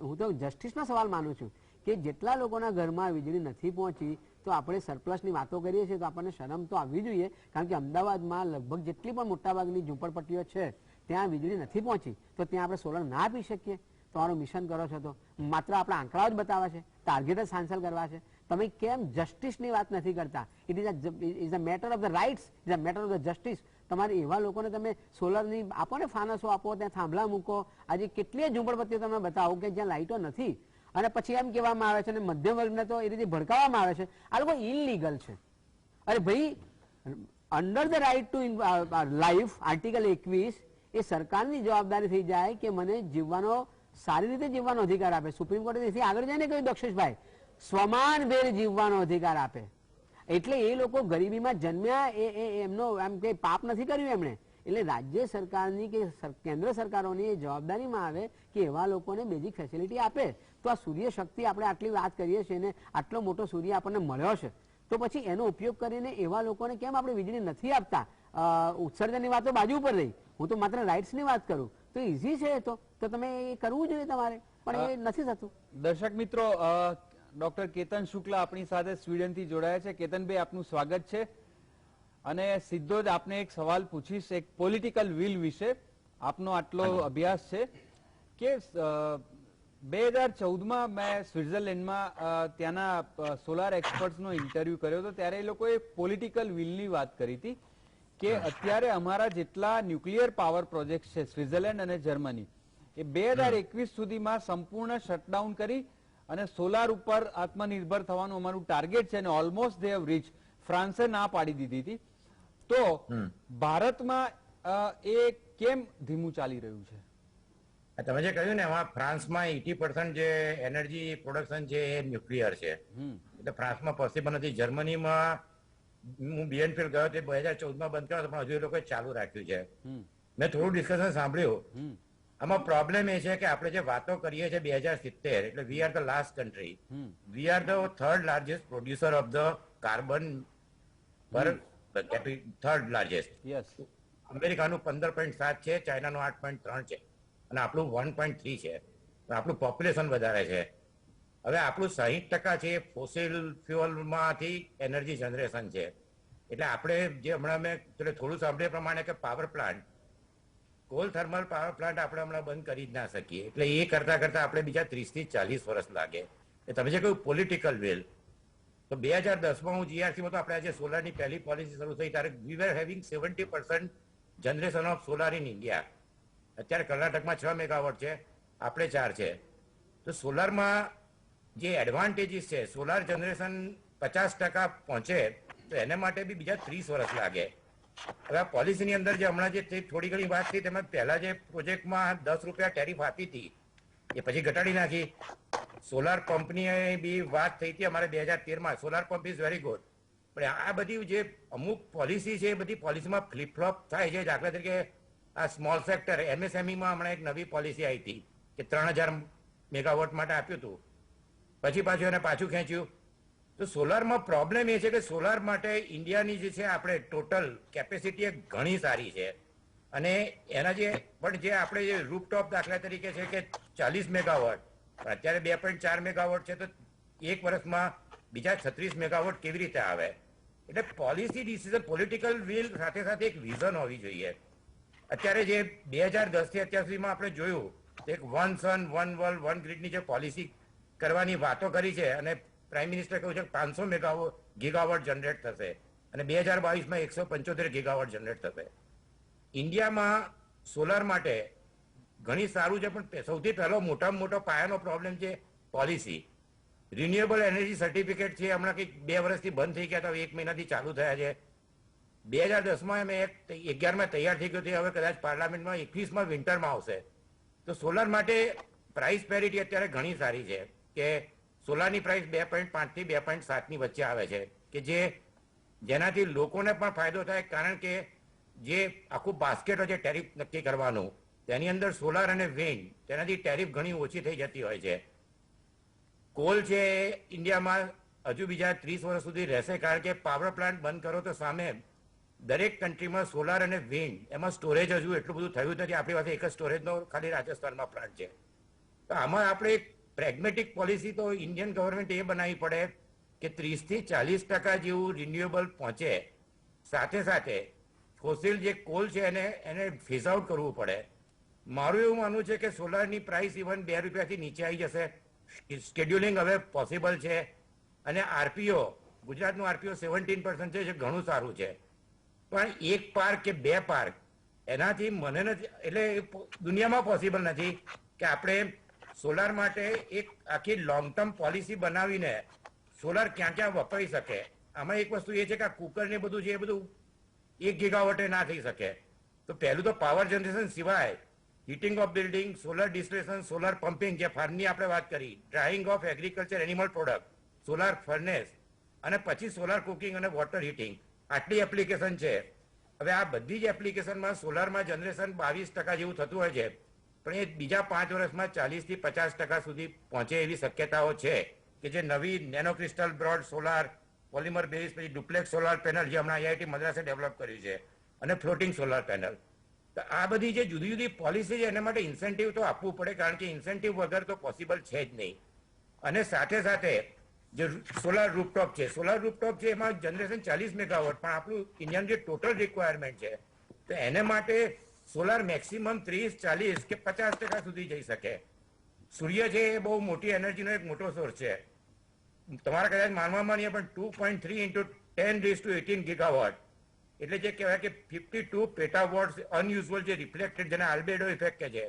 હું તો જસ્ટિસનો સવાલ માનું છું કે જેટલા લોકોના ઘરમાં વીજળી નથી પહોંચી તો આપણે સરપ્લસની વાતો કરીએ છીએ તો આપણને શરમ તો આવવી જોઈએ. કારણ કે અમદાવાદમાં લગભગ જેટલી પણ મોટાભાગની ઝૂંપડપટ્ટીઓ છે ત્યાં વીજળી નથી પહોંચી તો ત્યાં આપણે સોલર ના આપી શકીએ? તમારું મિશન કરો છો તો માત્ર આપણા આંકડાઓ જ બતાવે છે, ટાર્ગેટ જ હાંસલ કરવા છે. તમે કેમ જસ્ટિસની વાત નથી કરતા? It is a matter of the rights, is a matter of the justice. તમારે એવા લોકોને તમે સોલરની આપો ને, ફાનસો આપો, ત્યાં થાંભલા મૂકો. આજે કેટલીય ઝૂંપડપટ્ટીઓ તમે બતાવો કે જ્યાં લાઇટો નથી અને પછી એમ કહેવામાં આવે છે અને મધ્યમ વર્ગને તો એ રીતે ભડકાવવામાં આવે છે આ લોકો ઇનલીગલ છે. અરે ભાઈ, under the right to life article 21 એ સરકારની જવાબદારી થઈ જાય કે મને જીવવાનો, સારી રીતે જીવવાનો અધિકાર આપે. સુપ્રીમ કોર્ટે એથી આગળ જઈને કહ્યું દક્ષેશભાઈ, સ્વમાન ભેર જીવવાનો અધિકાર આપે. એટલે એ લોકો ગરીબીમાં જન્મ્યા, એમનો એમ કે પાપ નથી કર્યું એમણે. એટલે રાજ્ય સરકારની કે કેન્દ્ર સરકારોની એ જવાબદારીમાં આવે કે એવા લોકોને બેઝિક ફેસિલિટી આપે. તો આ સૂર્ય શક્તિ આપણે આટલી વાત કરીએ છીએ ને આટલો મોટો સૂર્ય આપણને મળ્યો છે તો પછી એનો ઉપયોગ કરીને એવા લોકોને કેમ આપણે વીજળી નથી આપતા? ઉત્સર્જનની વાતો બાજુ ઉપર રહી, હું તો માત્ર રાઇટ્સની વાત કરું તો ઇઝી છે તો તમે એ કરવું જોઈએ તમારે, પણ એ નથી થતું.
દર્શક મિત્રો, ડોક્ટર કેતન શુક્લા આપણી સાથે સ્વીડનથી જોડાયા છે. કેતનભાઈ, આપનું સ્વાગત છે. અને સીધો જ આપને એક સવાલ પૂછીશ, એક પોલિટિકલ વિલ વિશે. આપનો આટલો અભ્યાસ છે કે 2014માં મેં સ્વિટ્ઝરલેન્ડમાં ત્યાંના સોલાર એક્સપર્ટ્સનો ઇન્ટરવ્યુ કર્યો હતો. ત્યારે એ લોકોએ પોલિટિકલ વિલની વાત કરી હતી કે અત્યારે અમારા જેટલા ન્યુક્લિયર પાવર પ્રોજેક્ટ છે સ્વિટ્ઝરલેન્ડ અને જર્મની, એ 2021 સુધીમાં સંપૂર્ણ શટડાઉન કરી અને સોલાર ઉપર આત્મનિર્ભર થવાનું અમારું ટાર્ગેટ છે અને ઓલમોસ્ટ દે હેવ રીચ. ફ્રાન્સે ના પાડી દીધી હતી. તો ભારતમાં એ કેમ ધીમું ચાલી રહ્યું છે?
તમે જે કહ્યું ને, એમાં ફ્રાન્સમાં 80% જે એનર્જી પ્રોડક્શન છે એ ન્યુક્લિયર છે, એટલે ફ્રાન્સમાં પોસિબલ નથી. જર્મનીમાં હું બીએનફિલ ગયો તે 2014માં બંધ કર્યો પણ હજુ એ લોકોએ ચાલુ રાખ્યું છે. મેં થોડું ડિસ્કશન સાંભળ્યું. આમાં પ્રોબ્લેમ એ છે કે આપણે જે વાતો કરીએ છીએ 2070, એટલે we are the last country, we are the third largest producer of the carbon પર થર્ડ લાર્જેસ્ટ. અમેરિકાનું 15.7 છે, ચાઇનાનું 8.3 છે અને આપણું 1.3 છે. આપણું પોપ્યુલેશન વધારે છે. હવે આપણું 60% છે ફોસિલ ફ્યુઅલમાંથી એનર્જી જનરેશન છે. એટલે આપણે જે હમણાં મેં થોડું સાંભળ્યા પ્રમાણે કે power plant, call thermal power plant આપણે હમણાં બંધ કરી જ ના શકીએ. એટલે એ કરતા કરતા આપણે બીજા 30 થી 40 વર્ષ લાગે. એ તમે જે કહ્યું પોલિટિકલ વિલ, તો 2010માં હું જીઆરસીમાં તો આપણે આજે સોલારની પહેલી પોલિસી શરૂ થઈ ત્યારે we were having 70% generation of solar in India. અત્યારે કર્ણાટકમાં 6 મેગાવોટ છે, આપણે 4 છે. તો સોલારમાં જે એડવાન્ટેજીસ છે, સોલાર જનરેશન 50% પહોંચે તો એને માટે બી બીજા 30 વર્ષ લાગે. હવે આ પોલિસીની અંદર જે હમણાં જે થોડી ઘણી વાત થઈ, તેમાં પહેલા જે પ્રોજેક્ટમાં 10 રૂપિયા ટેરિફ આપી હતી એ પછી ઘટાડી નાખી. સોલાર પંપની બી વાત થઈ હતી અમારે 2013માં. Solar pump is very good, પણ આ બધી જે અમુક પોલિસી છે એ બધી પોલિસીમાં ફ્લિપફ્લોપ થાય છે. દાખલા તરીકે આ સ્મોલ સેક્ટર એમએસએમઈમાં હમણાં એક નવી પોલિસી આવી હતી કે 3000 મેગાવોટ માટે આપ્યું હતું, પછી પાછું એને પાછું ખેંચ્યું. તો સોલારમાં પ્રોબ્લેમ એ છે કે સોલાર માટે ઇન્ડિયાની જે છે આપણે ટોટલ કેપેસિટી એ ઘણી સારી છે અને એના જે પણ જે આપણે જે રૂપટોપ દાખલા તરીકે છે કે 40 મેગાવોટ, પણ અત્યારે 2.4 મેગાવોટ છે, તો એક વર્ષમાં બીજા 36 મેગાવોટ કેવી રીતે આવે? એટલે પોલિસી ડિસિઝન, પોલિટિકલ વિલ સાથે સાથે એક વિઝન હોવી જોઈએ. અત્યારે જે 2010 થી અત્યાર સુધીમાં આપણે જોયું એક one sun one world one ગ્રીડની જે પોલિસી કરવાની વાતો કરી છે અને પ્રાઇમ મિનિસ્ટરે કહ્યું છે કે 500 ગીગાવોટ જનરેટ થશે અને 2022માં 175 ગીગાવોટ જનરેટ થશે. ઇન્ડિયામાં સોલાર માટે ઘણી સારું છે, પણ સૌથી પહેલો મોટામાં મોટો પાયાનો પ્રોબ્લેમ છે પોલિસી. રિન્યુએબલ એનર્જી સર્ટિફિકેટ છે હમણાં કંઈક 2 વર્ષથી બંધ થઈ ગયા હતા, 1 મહિનાથી ચાલુ થયા છે. 2010માં અમે 11માં તૈયાર થઈ ગયો, હવે કદાચ પાર્લામેન્ટમાં 21માં વિન્ટરમાં આવશે. તો સોલાર માટે પ્રાઇસ પેરિટી અત્યારે ઘણી સારી છે કે સોલારની પ્રાઇસ 2.5 થી 2.7 ની વચ્ચે આવે છે કે જેનાથી લોકોને પણ ફાયદો થાય, કારણ કે જે આખું બાસ્કેટ હોય છે ટેરિફ નક્કી કરવાનું, તેની અંદર સોલાર અને વિન્ડ, તેનાથી ટેરિફ ઘણી ઓછી થઈ જતી હોય છે. કોલ છે ઇન્ડિયામાં હજુ બીજા 30 વર્ષ સુધી રહેશે, કારણ કે પાવર પ્લાન્ટ બંધ કરો તો સામે દરેક કન્ટ્રીમાં સોલાર અને વિન્ડ, એમાં સ્ટોરેજ હજુ એટલું બધું થયું નથી. આપણી પાસે એક જ સ્ટોરેજનો ખાલી રાજસ્થાનમાં પ્લાન્ટ છે. તો આમાં આપણે એક પ્રેગ્મેટિક પોલિસી તો ઇન્ડિયન ગવર્મેન્ટ એ બનાવવી પડે કે 30 થી 40% જેવું રિન્યુએબલ પહોંચે. સાથે સાથે ફોસિલ જે કોલ છે એને ફેઝ આઉટ કરવું પડે. મારું એવું માનવું છે કે સોલારની પ્રાઇસ ઇવન 2 રૂપિયાથી નીચે આવી જશે. સ્કેડ્યુલિંગ હવે પોસિબલ છે અને આરપીઓ, ગુજરાતનું આરપીઓ 17% છે, જે ઘણું સારું છે. પણ 1 પાર્ક કે 2 પાર્ક એનાથી મને નથી, એટલે દુનિયામાં પોસિબલ નથી કે આપણે સોલાર માટે એક આખી લોંગ ટર્મ પોલિસી બનાવીને સોલાર ક્યાં ક્યાં વપરાઈ શકે. આમાં એક વસ્તુ એ છે કે આ કુકર ને બધું છે એ બધું 1 ગીગાવોટે ના થઈ શકે. તો પહેલું તો પાવર જનરેશન સિવાય heating of building, solar distillation, solar pumping, જે ફાર્મની આપણે વાત કરી, drawing of agriculture animal product, solar furnace, અને પછી સોલાર કુકિંગ અને વોટર હીટિંગ, આટલી એપ્લિકેશન છે. હવે આ બધી જ એપ્લિકેશનમાં સોલારમાં જનરેશન 22% જેવું થતું હોય છે, પણ એ બીજા 5 વર્ષમાં 40 થી 50% સુધી પહોંચે એવી શક્યતાઓ છે કે જે નવી nano crystal broad solar, polymer base, પછી ડુપ્લેક્સ સોલાર પેનલ જે હમણાં આઈઆઈટી મદ્રાસે ડેવલપ કર્યું છે, અને ફ્લોટિંગ સોલાર પેનલ. તો આ બધી જે જુદી જુદી પોલિસી છે એના માટે ઇન્સેન્ટિવ તો આપવું પડે, કારણ કે ઇન્સેન્ટિવ વગર તો પોસિબલ છે જ નહીં. અને સાથે સાથે જે સોલાર રૂફટોપ છે એમાં જનરેશન 40 મેગાવોટ, પણ આપણું ઇન્ડિયન જે ટોટલ રિક્વાયરમેન્ટ છે તો એને માટે સોલાર મેક્સિમમ 30, 40 કે 50% સુધી જઈ શકે. સૂર્ય છે એ બહુ મોટી એનર્જીનો એક મોટો સોર્સ છે. તમારા કદાચ માનવામાં નહીં, પણ 2.3 × 10⁻18 ગીગાવોટ, એટલે જે કહેવાય કે 52 પેટાવોટ અનયુઝ્યુઅલ જે રિફ્લેક્ટેડ, જેને આલ્બેડો ઇફેક્ટ કહે છે.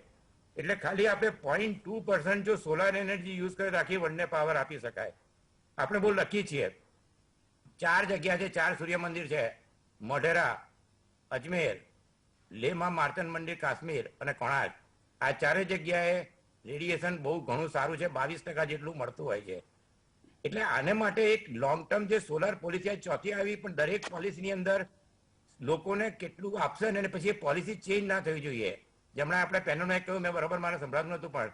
એટલે ખાલી આપણે 0.2% જો સોલાર એનર્જી યુઝ કરે તો આખી વર્લ્ડને પાવર આપી શકાય. આપણે બહુ લકી છીએ. 4 જગ્યા છે, 4 સૂર્ય મંદિર છે, મોઢેરા, અજમેર, લેહમાં માર્તન મંદિર કાશ્મીર અને કોણાર્ક. આ 4 જગ્યાએ રેડિયેશન બહુ ઘણું સારું છે, 22% જેટલું મળતું હોય છે. એટલે આને માટે એક લોંગ ટર્મ જે સોલાર પોલિસી ચોથી આવી, પણ દરેક પોલિસીની અંદર લોકોને કેટલું આપશે અને પછી એ પોલિસી ચેન્જ ના થવી જોઈએ. જેમણે આપણે પેનલમાં એક કહ્યું, મેં બરાબર મારે સંભળાતું નહોતું, પણ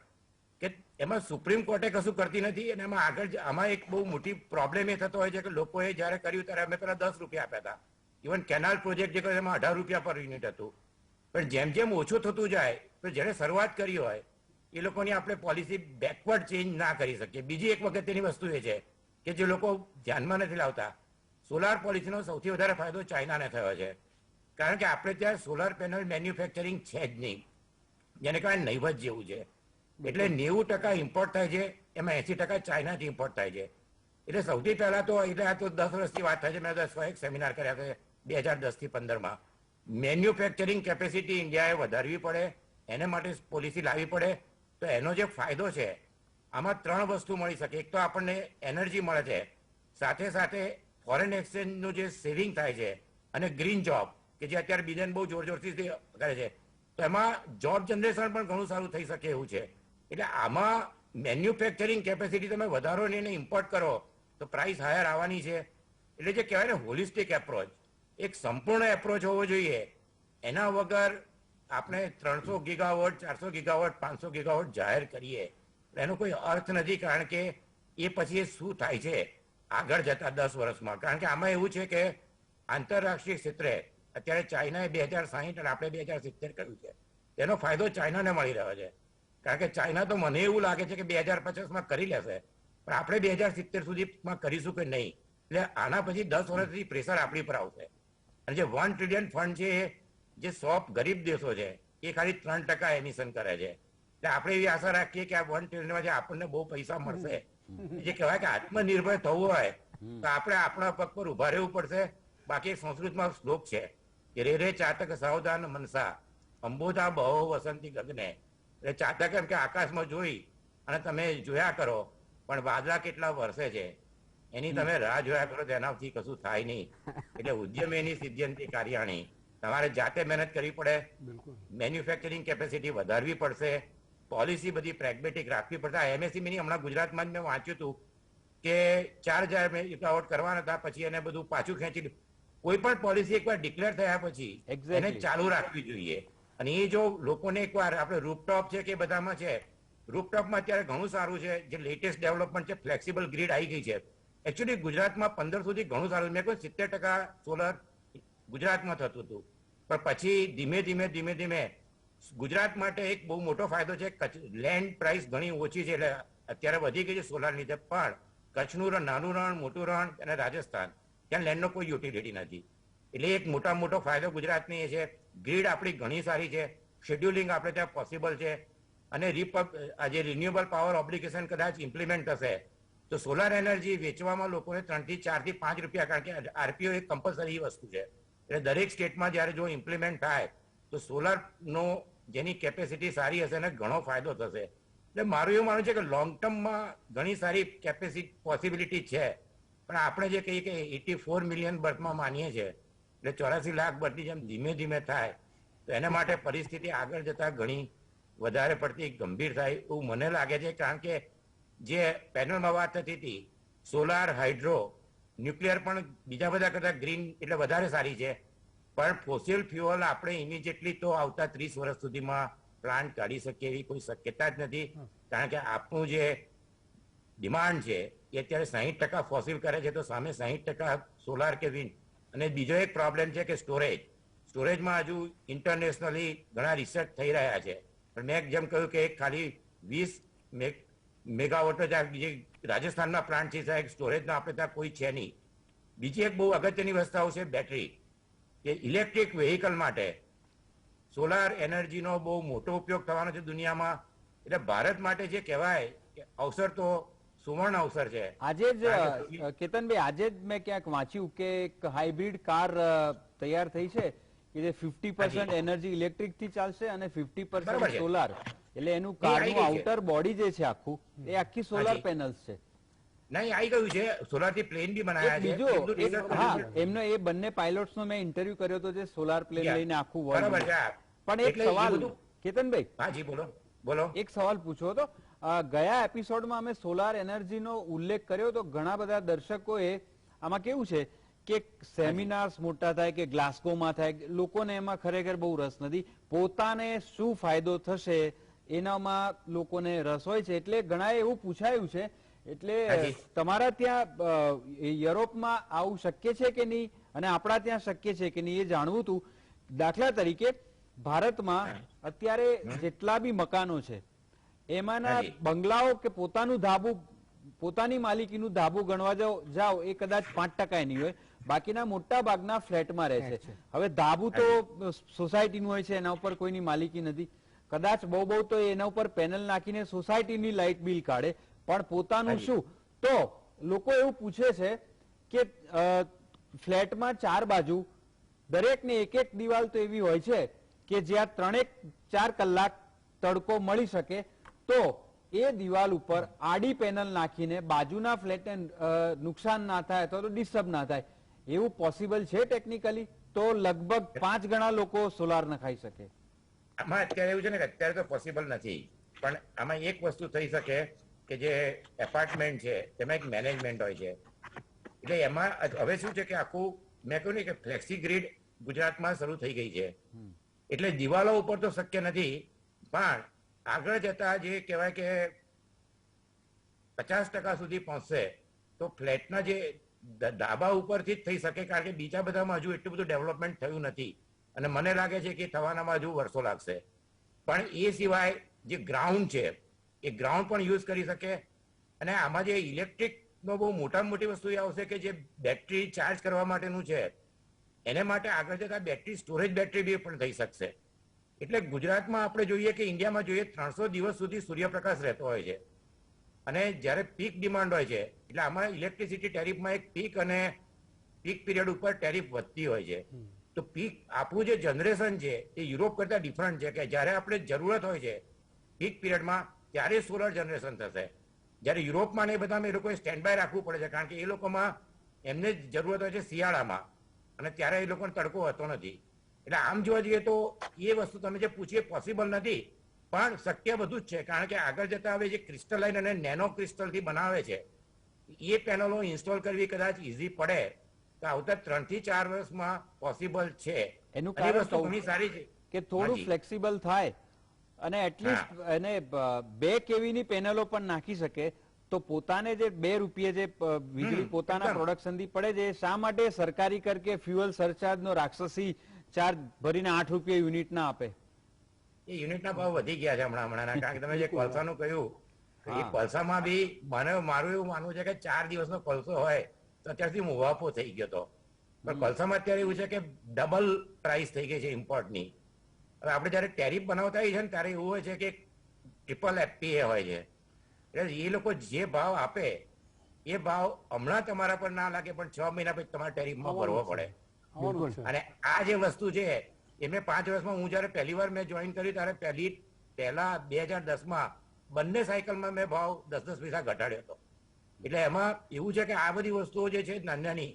કે એમાં સુપ્રીમ કોર્ટે કશું કરતી નથી. અને એમાં આગળ આમાં એક બહુ મોટી પ્રોબ્લેમ એ થતો હોય છે કે લોકોએ જ્યારે કર્યું ત્યારે અમે પહેલા 10 રૂપિયા આપ્યા હતા. ઇવન કેનાલ પ્રોજેક્ટ જે કર્યો એમાં 18 રૂપિયા પર યુનિટ હતું. પણ જેમ જેમ ઓછું થતું જાય તો જ્યારે શરૂઆત કરી હોય એ લોકોની આપણે પોલિસી બેકવર્ડ ચેન્જ ના કરી શકીએ. બીજી એક વખતની વસ્તુ એ છે કે જે લોકો ધ્યાનમાં નથી લાવતા, સોલાર પોલિસીનો સૌથી વધારે ફાયદો ચાઇનાને થયો છે, કારણ કે આપણે ત્યાં સોલાર પેનલ મેન્યુફેક્ચરિંગ છે જ નહીં, જેને કારણે નહીવત જેવું છે. એટલે 90% ઇમ્પોર્ટ થાય છે, એમાં 80% ચાઇનાથી ઇમ્પોર્ટ થાય છે. એટલે સૌથી પહેલા તો એટલે આ તો 10 વર્ષની વાત થાય છે. મેં 10 એક સેમિનાર કર્યા છે 2010 થી 15માં. મેન્યુફેક્ચરિંગ કેપેસિટી ઇન્ડિયાએ વધારવી પડે, એને માટે પોલિસી લાવવી પડે. તો એનો જે ફાયદો છે આમાં 3 વસ્તુ મળી શકે. એક તો આપણને એનર્જી મળે છે, સાથે સાથે ફોરેન એક્સચેન્જનું જે સેવિંગ થાય છે, અને ગ્રીન જોબ કે જે અત્યારે બીજન બહુ જોરથી કરે છે, તો એમાં જોબ જનરેશન પણ ઘણું સારું થઈ શકે એવું છે. એટલે આમાં મેન્યુફેક્ચરિંગ કેપેસિટી તમે વધારો ને એને ઇમ્પોર્ટ કરો તો પ્રાઇસ હાયર આવવાની છે. એટલે જે કહેવાય ને હોલિસ્ટિક એપ્રોચ, એક સંપૂર્ણ એપ્રોચ હોવો જોઈએ. એના વગર આપણે 300 ગીગાવોટ, 400 ગીગાવોટ, 500 ગીગાવોટ જાહેર કરીએ એનો કોઈ અર્થ નથી, કારણ કે એ પછી શું થાય છે આગળ જતા 10 વર્ષમાં. કારણ કે આમાં એવું છે કે આંતરરાષ્ટ્રીય ક્ષેત્રે અત્યારે ચાઇનાએ 2060 અને આપણે 2070 કર્યું છે. એનો ફાયદો ચાઇનાને મળી રહ્યો છે, કારણ કે ચાઇના તો મને એવું લાગે છે કે 2050માં કરી લેશે, પણ આપણે 2070 સુધીમાં કરીશું કે નહીં. એટલે આના પછી 10 વર્ષથી પ્રેશર આપણી પર આવશે. અને જે 1 ટ્રિલિયન ફંડ છે જે 100 ગરીબ દેશો છે એ ખાલી 3% એમિશન કરે છે. એટલે આપણે એવી આશા રાખીએ કે આ 1 ટ્રિલિયનમાં આપણને બહુ પૈસા મળશે. જે કહેવાય કે આત્મનિર્ભર થવું હોય તો આપણે આપણા પગ પર ઉભા રહેવું પડશે. બાકી સંસ્કૃતમાં શ્લોક છે કે રે રે ચાતક સાવધાન મનસા અંબોધા બહો વસંતી ગગને. એટલે ચાતક એમ કે આકાશમાં જોઈ અને તમે જોયા કરો પણ વાદળા કેટલા વર્ષે છે એની તમે રાહ જોયા કરો તેનાથી કશું થાય નહીં. એટલે ઉદ્યમ એની સિદ્ધ્યંતી કાર્યાણી. તમારે જાતે મહેનત કરવી પડે, મેન્યુફેક્ચરિંગ કેપેસિટી વધારવી પડશે, પોલિસી બધી પ્રેગ્મેટિક રાખવી પડશે. એમએસએમઈ હમણાં ગુજરાતમાં જ મેં વાંચ્યું હતું કે 4000 મેગાવોટ કરવાના હતા, પછી એને બધું પાછું ખેંચી લીધું. કોઈ પણ પોલિસી એકવાર ડિક્લેર થયા પછી એને ચાલુ રાખવી જોઈએ. અને એ જો લોકોને એકવાર આપણે રૂપટોપ છે કે બધામાં છે, રૂપટોપમાં અત્યારે ઘણું સારું છે. જે લેટેસ્ટ ડેવલપમેન્ટ છે ફ્લેક્સિબલ ગ્રીડ આવી ગઈ છે. એકચ્યુઅલી ગુજરાતમાં 15 સુધી ઘણું સારું. મેં કોઈ 70% સોલર ગુજરાતમાં થતું હતું, પણ પછી ધીમે ધીમે ગુજરાત માટે એક બહુ મોટો ફાયદો છે. લેન્ડ પ્રાઇસ ઘણી ઓછી છે એટલે અત્યારે વધી ગઈ છે સોલાર લીધે. પણ કચ્છનું રણ, નાનું રણ, મોટું રણ અને રાજસ્થાન ત્યાં લેન્ડનો કોઈ યુટિલિટી નથી. એટલે એક મોટો ફાયદો ગુજરાતની એ છે. ગ્રીડ આપણી ઘણી સારી છે, શેડ્યુલિંગ આપણે ત્યાં પોસિબલ છે. અને આજે રિન્યુએબલ પાવર ઓબ્લિગેશન કદાચ ઇમ્પ્લિમેન્ટ થશે તો સોલાર એનર્જી વેચવામાં લોકોને 3 થી 4 થી 5 રૂપિયા, કારણ કે આરપીઓ એક કમ્પલસરી વસ્તુ છે. એટલે દરેક સ્ટેટમાં જયારે જો ઇમ્પ્લિમેન્ટ થાય તો સોલારનો જેની કેપેસિટી સારી હશે એને ઘણો ફાયદો થશે. એટલે મારું એવું માનવું છે કે લોંગ ટર્મમાં ઘણી સારી કેપેસિટી પોસિબિલિટી છે. પણ આપણે જે કહીએ કે 84 મિલિયન બર્થમાં માનીએ છીએ, એટલે 84 લાખ બર્થની જેમ ધીમે ધીમે થાય તો એના માટે પરિસ્થિતિ આગળ જતા ઘણી વધારે પડતી ગંભીર થાય એવું મને લાગે છે. કારણ કે જે પેનલમાં વાત થતી હતી, સોલાર, હાઇડ્રો, ન્યુક્લિયર પણ બીજા બધા કરતા ગ્રીન એટલે વધારે સારી છે. પણ ફોસિલ ફ્યુઅલ આપણે ઇમિડિયેટલી તો આવતા 30 વર્ષ સુધીમાં પ્લાન્ટ કાઢી શકીએ એવી કોઈ શક્યતા જ નથી. કારણ કે આપણું જે ડિમાન્ડ છે એ અત્યારે 60% ફોસિલ કરે છે, તો સામે 60% સોલાર કે વિન્ડ. અને બીજો એક પ્રોબ્લેમ છે કે સ્ટોરેજમાં હજુ ઇન્ટરનેશનલી ઘણા રિસર્ચ થઈ રહ્યા છે. પણ મેં જેમ કહ્યું કે ખાલી 20 મેગાવોટ જ બીજી રાજસ્થાનના પ્લાન્ટ છે, સાહેબ સ્ટોરેજના આપણે ત્યાં કોઈ છે નહીં. બીજી એક બહુ અગત્યની વસ્તુ છે બેટરી. કે ઇલેક્ટ્રિક વેહિકલ માટે સોલાર એનર્જીનો બહુ મોટો ઉપયોગ થવાનો છે દુનિયામાં. એટલે ભારત માટે જે કહેવાય કે અવસર તો સુવર્ણ અવસર છે.
આજે જ કેતનભાઈ, આજે જ મેં ક્યાંક વાંચ્યું કે એક હાઇબ્રિડ કાર તૈયાર થઈ છે કે જે 50% એનર્જી ઇલેક્ટ્રિક થી ચાલશે અને 50% સોલાર. એટલે એનું કારનું આઉટર બોડી જે છે આખું એ આખી સોલાર પેનલ્સ છે.
નહીં, આવી ગયું છે. સોલાર થી પ્લેન બી બનાવ્યા છે.
હા, એમનો એ બંને પાયલોટ્સ નો મેં ઇન્ટરવ્યુ કર્યો હતો જે સોલાર પ્લેન લઈને આખું વર્લ્ડ. પણ એક સવાલ કેતનભાઈ,
હાજી બોલો.
એક સવાલ પૂછવો હતો. ગયા એપિસોડમાં અમે સોલાર એનર્જીનો ઉલ્લેખ કર્યો તો ઘણા બધા દર્શકોએ, આમાં કેવું છે કે સેમિનાર્સ મોટા થાય કે ગ્લાસ્કોમાં થાય, લોકોને એમાં ખરેખર બહુ રસ નથી. પોતાને શું ફાયદો થશે એનામાં લોકોને રસ હોય છે. એટલે ઘણાએ એવું પૂછાયું છે. એટલે તમારા ત્યાં યુરોપમાં આવું શક્ય છે કે નહીં અને આપણા ત્યાં શક્ય છે કે નહીં એ જાણવું હતું. દાખલા તરીકે ભારતમાં અત્યારે જેટલા બી મકાનો છે એમાંના બંગલાઓ કે પોતાનું ધાબુ, પોતાની માલિકીનું ધાબુ ગણવા જાઓ એ કદાચ 5% નહીં હોય. બાકીના મોટા ભાગના ફ્લેટમાં રહે છે. હવે ધાબુ તો સોસાયટીનું હોય છે, એના ઉપર કોઈની માલિકી નથી. કદાચ બહુ તો એના ઉપર પેનલ નાખીને સોસાયટીની લાઇટ બિલ કાઢે, પણ પોતાનું શું? તો લોકો એવું પૂછે છે કે ફ્લેટમાં 4 બાજુ દરેકને એક દિવાલ તો એવી હોય છે કે જ્યાં 3-4 કલાક તડકો મળી શકે, તો એ દિવાલ ઉપર આડી પેનલ નાખીને બાજુના ફ્લેટને નુકસાન ના થાય અથવા તો ડિસ્ટર્બ ના થાય, એવું પોસિબલ છે ટેકનિકલી? તો લગભગ 5 ગણા લોકો સોલાર નખાઈ શકે.
આમાં અત્યારે એવું છે ને કે અત્યારે તો પોસિબલ નથી, પણ આમાં એક વસ્તુ થઈ શકે કે જે એપાર્ટમેન્ટ છે તેમાં એક મેનેજમેન્ટ હોય છે. એટલે એમાં હવે શું છે કે આખું મેં કહ્યું ને કે ફ્લેક્સી ગ્રીડ ગુજરાતમાં શરૂ થઈ ગઈ છે. એટલે દિવાલો ઉપર તો શક્ય નથી, પણ આગળ જતા જે કહેવાય કે 50% સુધી પહોંચશે તો ફ્લેટના જે ધાબા ઉપરથી જ થઈ શકે. કારણ કે બીજા બધામાં હજુ એટલું બધું ડેવલપમેન્ટ થયું નથી અને મને લાગે છે કે થવાનામાં હજુ વર્ષો લાગશે. પણ એ સિવાય જે ગ્રાઉન્ડ છે એ ગ્રાઉન્ડ પણ યુઝ કરી શકે. અને આમાં જે ઇલેક્ટ્રિકનો બહુ મોટામાં મોટી વસ્તુ એ આવશે કે જે બેટરી ચાર્જ કરવા માટેનું છે એને માટે આગળ જતા બેટરી સ્ટોરેજ બેટરી બી પણ થઈ શકશે. એટલે ગુજરાતમાં આપણે જોઈએ કે ઇન્ડિયામાં જોઈએ 300 દિવસ સુધી સૂર્યપ્રકાશ રહેતો હોય છે અને જ્યારે પીક ડિમાન્ડ હોય છે એટલે આમાં ઇલેક્ટ્રિસિટી ટેરિફમાં એક પીક અને પીક પીરિયડ ઉપર ટેરિફ વધતી હોય છે. તો પીક આપણું જે જનરેશન છે એ યુરોપ કરતા ડિફરન્ટ છે કે જ્યારે આપણે જરૂરત હોય છે પીક પીરિયડમાં ત્યારે સોલર જનરેશન થશે. જ્યારે યુરોપમાં ને એ બધામાં એ લોકોએ સ્ટેન્ડ બાય રાખવું પડે છે કારણ કે એ લોકોમાં એમને જરૂરત હોય છે શિયાળામાં અને ત્યારે એ લોકોને તડકો હોતો નથી. એટલે આમ જોવા જઈએ તો એ વસ્તુ તમે જે પૂછી એ પોસિબલ નથી પણ શક્ય બધું જ છે કારણ કે આગળ જતા હવે જે ક્રિસ્ટલાઇન અને નેનો ક્રિસ્ટલથી બનાવે છે એ પેનલો ઇન્સ્ટોલ કરવી કદાચ ઇઝી પડે તો આવતા 3 થી 4 વર્ષમાં પોસિબલ છે.
એનું
અને એ
કારણ
વસ્તુ ઘણી સારી છે
કે થોડું
હાજી.
ફ્લેક્સિબલ થાય અને એટલીસ્ટ એને 2 kV ની પેનલો પણ નાખી શકે તો પોતાને જે 2 રૂપિયે જે વીજળી પોતાના
એકદમ.
પ્રોડક્શન થી પડે છે શા માટે સરકારી કર કે ફ્યુઅલ સરચાર્જ નો રાક્ષસી ચાર્જ ભરીને 8 રૂપિયા યુનિટ ના આપે?
એ યુનિટના ભાવ વધી ગયા છે હમણાં કારણ કે તમે જે કોલસાનું કહ્યું તો એ
હા.
કોલસામાં બી મારું એવું માનવું છે કે 4 દિવસનો કોલસો હોય તો અત્યારથી મુવાફો થઈ ગયો હતો પણ કોલસામાં અત્યારે એવું છે કે ડબલ પ્રાઇસ થઈ ગઈ છે ઇમ્પોર્ટની. હવે આપણે જયારે ટેરિફ બનાવતા હોઈએ છે ને ત્યારે એવું હોય છે કે ટ્રિપલ FPA હોય છે એટલે એ લોકો જે ભાવ આપે એ ભાવ હમણાં તમારા પર ના લાગે પણ 6 મહિના પછી તમારે ટેરિફમાં ભરવો પડે.
આવવાનું છે.
અને આ જે વસ્તુ છે એ મેં 5 વર્ષમાં હું જયારે પહેલી વાર મેં જોઈન કર્યું ત્યારે પહેલા 2010માં બંને સાયકલમાં મેં ભાવ 10-10 પૈસા ઘટાડ્યો હતો. એટલે એમાં એવું છે કે આ બધી વસ્તુઓ જે છે નાની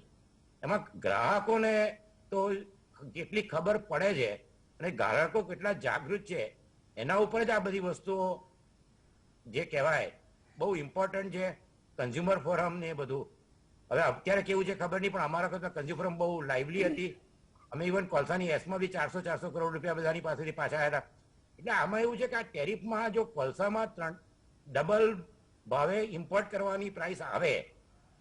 એમાં ગ્રાહકોને તો કેટલી ખબર પડે છે અને ગ્રાહકો કેટલા જાગૃત છે એના ઉપર જ આ બધી વસ્તુઓ જે કહેવાય બહુ ઇમ્પોર્ટન્ટ છે. કન્ઝ્યુમર ફોરમ ને એ બધું હવે અત્યારે કેવું છે ખબર નહીં પણ અમારા કરતા કન્ઝ્યુમર ફોરમ બહુ લાઇવલી હતી. અમે ઇવન કોલસાની એસમાં બી 400 કરોડ રૂપિયા બધાની પાસેથી પાછા આવ્યા હતા. એટલે આમાં એવું છે કે આ ટેરિફમાં જો કોલસામાં ડબલ ભાવે ઇમ્પોર્ટ કરવાની પ્રાઇસ આવે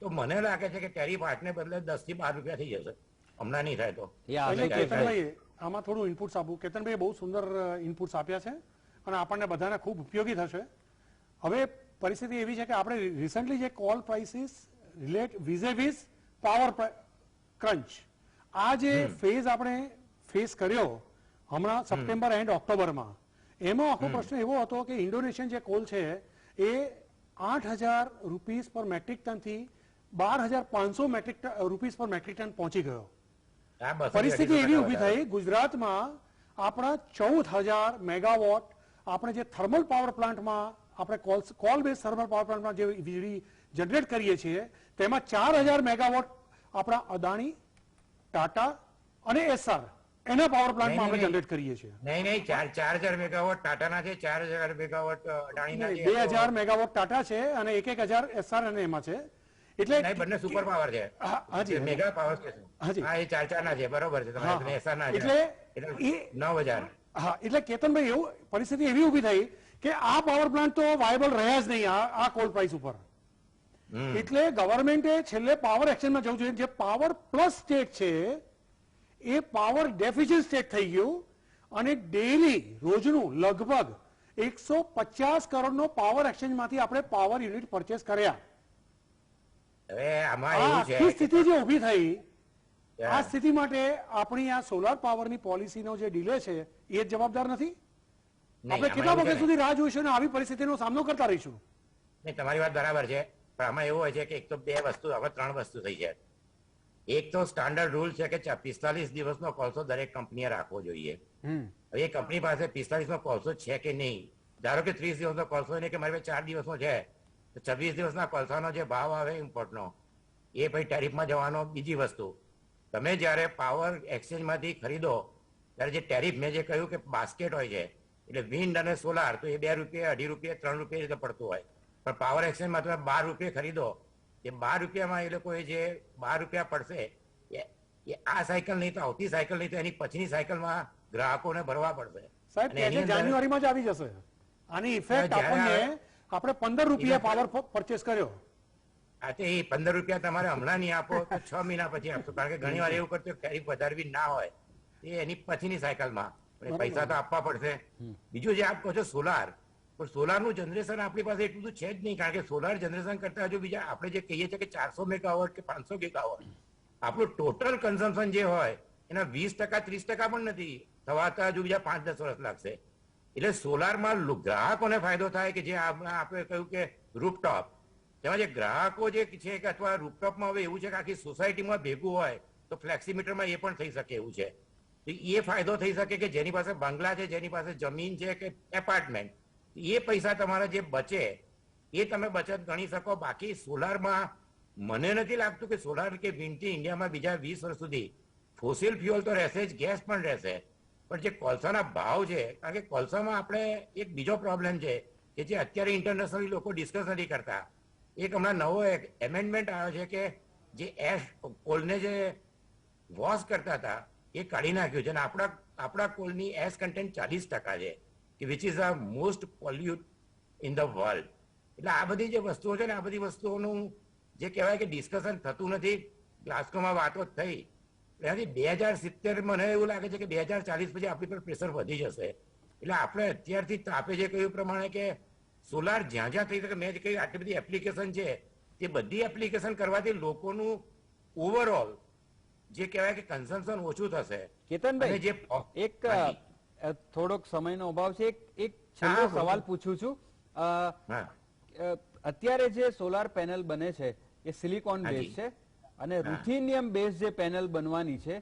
તો મને લાગે છે કે ટેરિફ 8 ને બદલે 10 થી 12 રૂપિયા થઈ જશે. હમણાં નહીં થાય તો.
એ આવે
એટલે
છે.
કેતનભાઈ આમાં થોડું ઇનપુટ્સ આપું. કેતનભાઈ બહુ સુંદર ઇનપુટ્સ આપ્યા છે અને આપણને બધાને ખૂબ ઉપયોગી થશે. હવે પરિસ્થિતિ એવી છે કે આપણે રિસન્ટલી જે call prices relate viz power crunch આ જે ફેઝ આપણે ફેસ કર્યો હમણાં સપ્ટેમ્બર એન્ડ ઓક્ટોબરમાં એમાં આખો પ્રશ્ન એવો હતો કે ઇન્ડોનેશિયન જે કોલ છે એ 8,000 રૂપીસ પર મેટ્રિક ટન થી 12,500 રૂપીસ પર મેટ્રિક ટન પહોંચી ગયો.
આ 200
પરિસ્થિતિ
અઢીસો
એવી
ટકા
ઊભી
વધારે.
થઈ ગુજરાતમાં આપણા 14,000 મેગાવોટ આપણે જે થર્મલ પાવર પ્લાન્ટમાં આપણે કોલ બેઝ થર્મલ પાવર પ્લાન્ટમાં જે વીજળી જનરેટ કરીએ છીએ તેમાં 4,000 મેગાવોટ આપણા અદાણી ટાટા અને એસઆર એના પાવર પ્લાન્ટમાં આપણે
નહીં.
જનરેટ કરીએ છીએ.
નહીં 4,000 મેગાવોટ ટાટાના છે 4,000 મેગાવોટ અદાણીના છે
2,000 મેગાવોટ ટાટા છે અને 1,000 એસઆર અને એમાં છે. એટલે
નહીં બંને સુપર પાવર છે.
હાજી
મેગા પાવર સ્ટેશન
હાજી.
હા એ 4 ના છે બરોબર છે
હા,
તમારે એસઆર ના છે
એટલે
એટલે
એ-
9,000
હા એટલે કેતનભાઈ એવું પરિસ્થિતિ એવી ઊભી થઈ કે આ પાવર પ્લાન્ટ તો વાયબલ રહ્યા જ નહીં આ કોલ પ્રાઇસ ઉપર. એટલે ગવર્મેન્ટે છેલ્લે પાવર એક્શનમાં જવું જોઈએ. જે પાવર પ્લસ સ્ટેટ છે એ પાવર ડેફિશિયન્ટ સ્ટેટ થઈ ગયું અને ડેલી રોજનું લગભગ 150 કરોડનો પાવર એક્સચેન્જમાંથી આપણે પાવર યુનિટ પરચેસ કર્યા.
હવે આમાં
આ
એવું છે
આખી સ્થિતિ જે ઊભી થઈ આ
હા.
સ્થિતિ માટે આપણી આ સોલાર પાવરની પોલિસીનો જે ડિલે છે એ જ જવાબદાર નથી.
નહીં,
આપણે
આમાં
કેટલા
એવું છે
વખત
ને.
સુધી રાહ જોઈશું અને આવી પરિસ્થિતિનો સામનો કરતા રહીશું?
નહીં તમારી વાત બરાબર છે પણ આમાં એવું હોય છે કે એક તો 2 વસ્તુ હવે 3 વસ્તુ થઈ છે. એક તો સ્ટાન્ડર્ડ રૂલ છે કે 45 દિવસનો કોલસો દરેક કંપનીએ રાખવો જોઈએ. હવે એ કંપની પાસે 45 નો કોલસો છે કે નહીં ધારો કે 30 દિવસનો કોલસો નહીં કે મારી પાસે 4 દિવસનો છે તો 26 દિવસના કોલસાનો જે ભાવ આવે ઇમ્પોર્ટનો એ પછી ટેરિફમાં જવાનો. બીજી વસ્તુ તમે જ્યારે પાવર એક્સચેન્જમાંથી ખરીદો ત્યારે જે ટેરિફ મેં જે કહ્યું કે બાસ્કેટ હોય છે એટલે વિન્ડ અને સોલાર તો એ 2 રૂપિયા 2.5 રૂપિયા 3 રૂપિયા રીતે પડતું હોય પણ પાવર એક્સચેન્જમાં તમે 12 રૂપિયા ખરીદો એ 12 રૂપિયામાં એ લોકોએ જે 12 રૂપિયા પડશે એ આ સાયકલ નહીં તો આવતી સાયકલ નહીં તો એની પછીની સાયકલમાં ગ્રાહકોને ભરવા પડશે.
સાહેબ
અને
કે
એની
છે
અંદર-
જાન્યુઆરીમાં જ આવી જશે આની ઇફેક્ટ
જ્યારે
આપણને આપણે 15 રૂપિયા પાવર પરચેસ કર્યો.
આ તો એ 15 રૂપિયા તમારે હમણાં નહીં આપો તો 6 મહિના પછી આપશો કારણ કે ઘણી વાર એવું કરતું ટેરિફ વધારવી ના હોય એ એની પછીની સાયકલમાં પણ એ પૈસા તો આપવા પડશે. બીજું જે આપ કહો છો સોલાર પણ સોલારનું જનરેશન આપણી પાસે એટલું બધું છે જ નહીં કારણ કે સોલાર જનરેશન કરતા હજુ બીજા આપણે જે કહીએ છીએ કે 400 મેગાવોટ કે 500 ગીગાવોટ આપણું ટોટલ કન્ઝમ્પશન જે હોય એના 20% 30% પણ નથી થવાતા, હજુ બીજા 5-10 વર્ષ લાગશે. એટલે સોલારમાં ગ્રાહકોને ફાયદો થાય કે જે આપણે કહ્યું કે રૂફટોપ, તેમાં જે ગ્રાહકો જે છે કે અથવા રૂફટોપમાં હવે એવું છે કે આખી સોસાયટીમાં ભેગું હોય તો ફ્લેક્સીમીટરમાં એ પણ થઈ શકે એવું છે. એ ફાયદો થઈ શકે કે જેની પાસે બંગલા છે, જેની પાસે જમીન છે કે એપાર્ટમેન્ટ, એ પૈસા તમારા જે બચે એ તમે બચત ગણી શકો. બાકી સોલારમાં મને નથી લાગતું કે સોલાર કે વિન્ડથી ઇન્ડિયામાં બીજા 20 વર્ષ સુધી ફોસિલ ફ્યુઅલ તો રહેશે જ, ગેસ પણ રહેશે, પણ જે કોલસાના ભાવ છે, કારણ કે કોલસામાં આપણે એક બીજો પ્રોબ્લેમ છે કે જે અત્યારે ઇન્ટરનેશનલી લોકો ડિસ્કસ નથી કરતા. એક હમણાં નવો એક એમેન્ડમેન્ટ આવ્યો છે કે જે એશ કોલને જે વોશ કરતા હતા એ કાઢી નાખ્યું છે, અને આપણા કોલની એશ કન્ટેન્ટ 40% છે કે which is a most pollute in the world. એટલે આ બધી જે વસ્તુઓ છે ને, આ બધી વસ્તુઓનું જે કહેવાય કે ડિસ્કશન થતું નથી. ગ્લાસ્કોમાં વાતો થઈ એનાથી 2070 મને એવું લાગે છે કે 2040 પછી આપણી પર પ્રેશર વધી જશે. એટલે આપણે અત્યારથી આપે જે કહ્યું પ્રમાણે કે સોલાર જ્યાં જ્યાં થઈ શકે, મેં જે કહ્યું આટલી બધી એપ્લિકેશન છે, તે બધી એપ્લિકેશન કરવાથી લોકોનું ઓવરઓલ જે કહેવાય કે કન્ઝમ્પશન ઓછું થશે.
કેતનભાઈ, એક થોડોક સમયનો અભાવ છે, એક છેલ્લો સવાલ પૂછું છું. અત્યારે જે સોલાર પેનલ બને છે એ સિલિકોન બેઝ છે, અને રુથિનિયમ બેઝ જે પેનલ બનવાની છે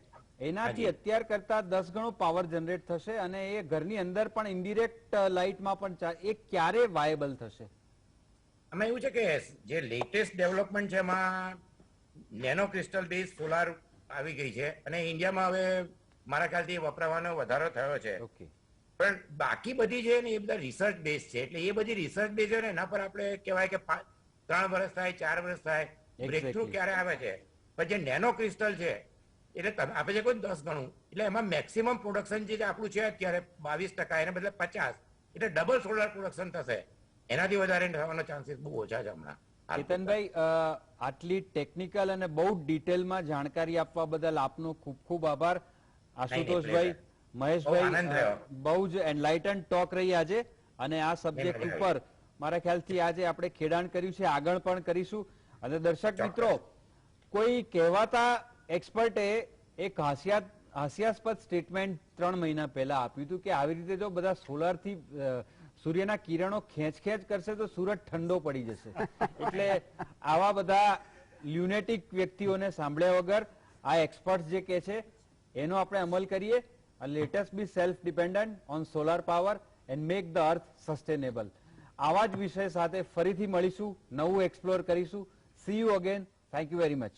એનાથી અત્યાર કરતા 10 ગણો પાવર જનરેટ થશે, અને એ ઘરની અંદર પણ ઇનડિરેક્ટ લાઇટમાં પણ એ ક્યારે વાયેબલ થશે?
આમાં એવું છે કે જે લેટેસ્ટ ડેવલપમેન્ટ છે એમાં નેનો ક્રિસ્ટલ બેઝ સોલાર આવી ગઈ છે, અને ઇન્ડિયામાં હવે મારા ખ્યાલથી વપરાવાનો વધારો થયો છે. પણ બાકી બધી છે ને એ બધા રિસર્ચ બેઝ છે. એટલે એ બધી રિસર્ચ બેઝ છે ને એના પર આપણે કહેવાય કે 3 વર્ષ થાય, 4 વર્ષ થાય, બ્રેક થ્રુ ક્યારે આવે છે. પણ જે નેનો ક્રિસ્ટલ છે એટલે આપે છે કોઈ 10 ગણું, એટલે એમાં મેક્સિમમ પ્રોડક્શન જે આપણું છે અત્યારે 22%, એને બદલે 50%, એટલે ડબલ સોલાર પ્રોડક્શન થશે. એનાથી વધારે થવાનો ચાન્સીસ બહુ ઓછા છે હમણાં.
કેતનભાઈ, આટલી ટેકનિકલ અને બહુ ડિટેલમાં જાણકારી આપવા બદલ આપનો ખૂબ ખૂબ આભાર. આશુતોષભાઈ, મહેશભાઈ, બહુ જ એનલાઇટન ટોક રહી આજે, અને આ સબ્જેક્ટ ઉપર મારા ખ્યાલથી આજે આપણે ખેડાણ કર્યું છે, આગળ પણ કરીશું. અને દર્શક મિત્રો, કોઈ કહેવાતા એક્સપર્ટે એક હાસ્યાસ્પદ સ્ટેટમેન્ટ 3 મહિના પહેલા આપ્યું હતું કે આવી રીતે જો બધા સોલારથી સૂર્યના કિરણો ખેંચ કરશે તો સુરત ઠંડો પડી જશે. એટલે આવા બધા લ્યુનેટિક વ્યક્તિઓને સાંભળ્યા વગર આ એક્સપર્ટ જે કહે છે એનો આપણે અમલ કરીએ. Let us be self dependent on solar power and make the earth sustainable. આવા જ વિષય સાથે ફરીથી મળીશું, નવું એક્સપ્લોર કરીશું. See you again. Thank you very much.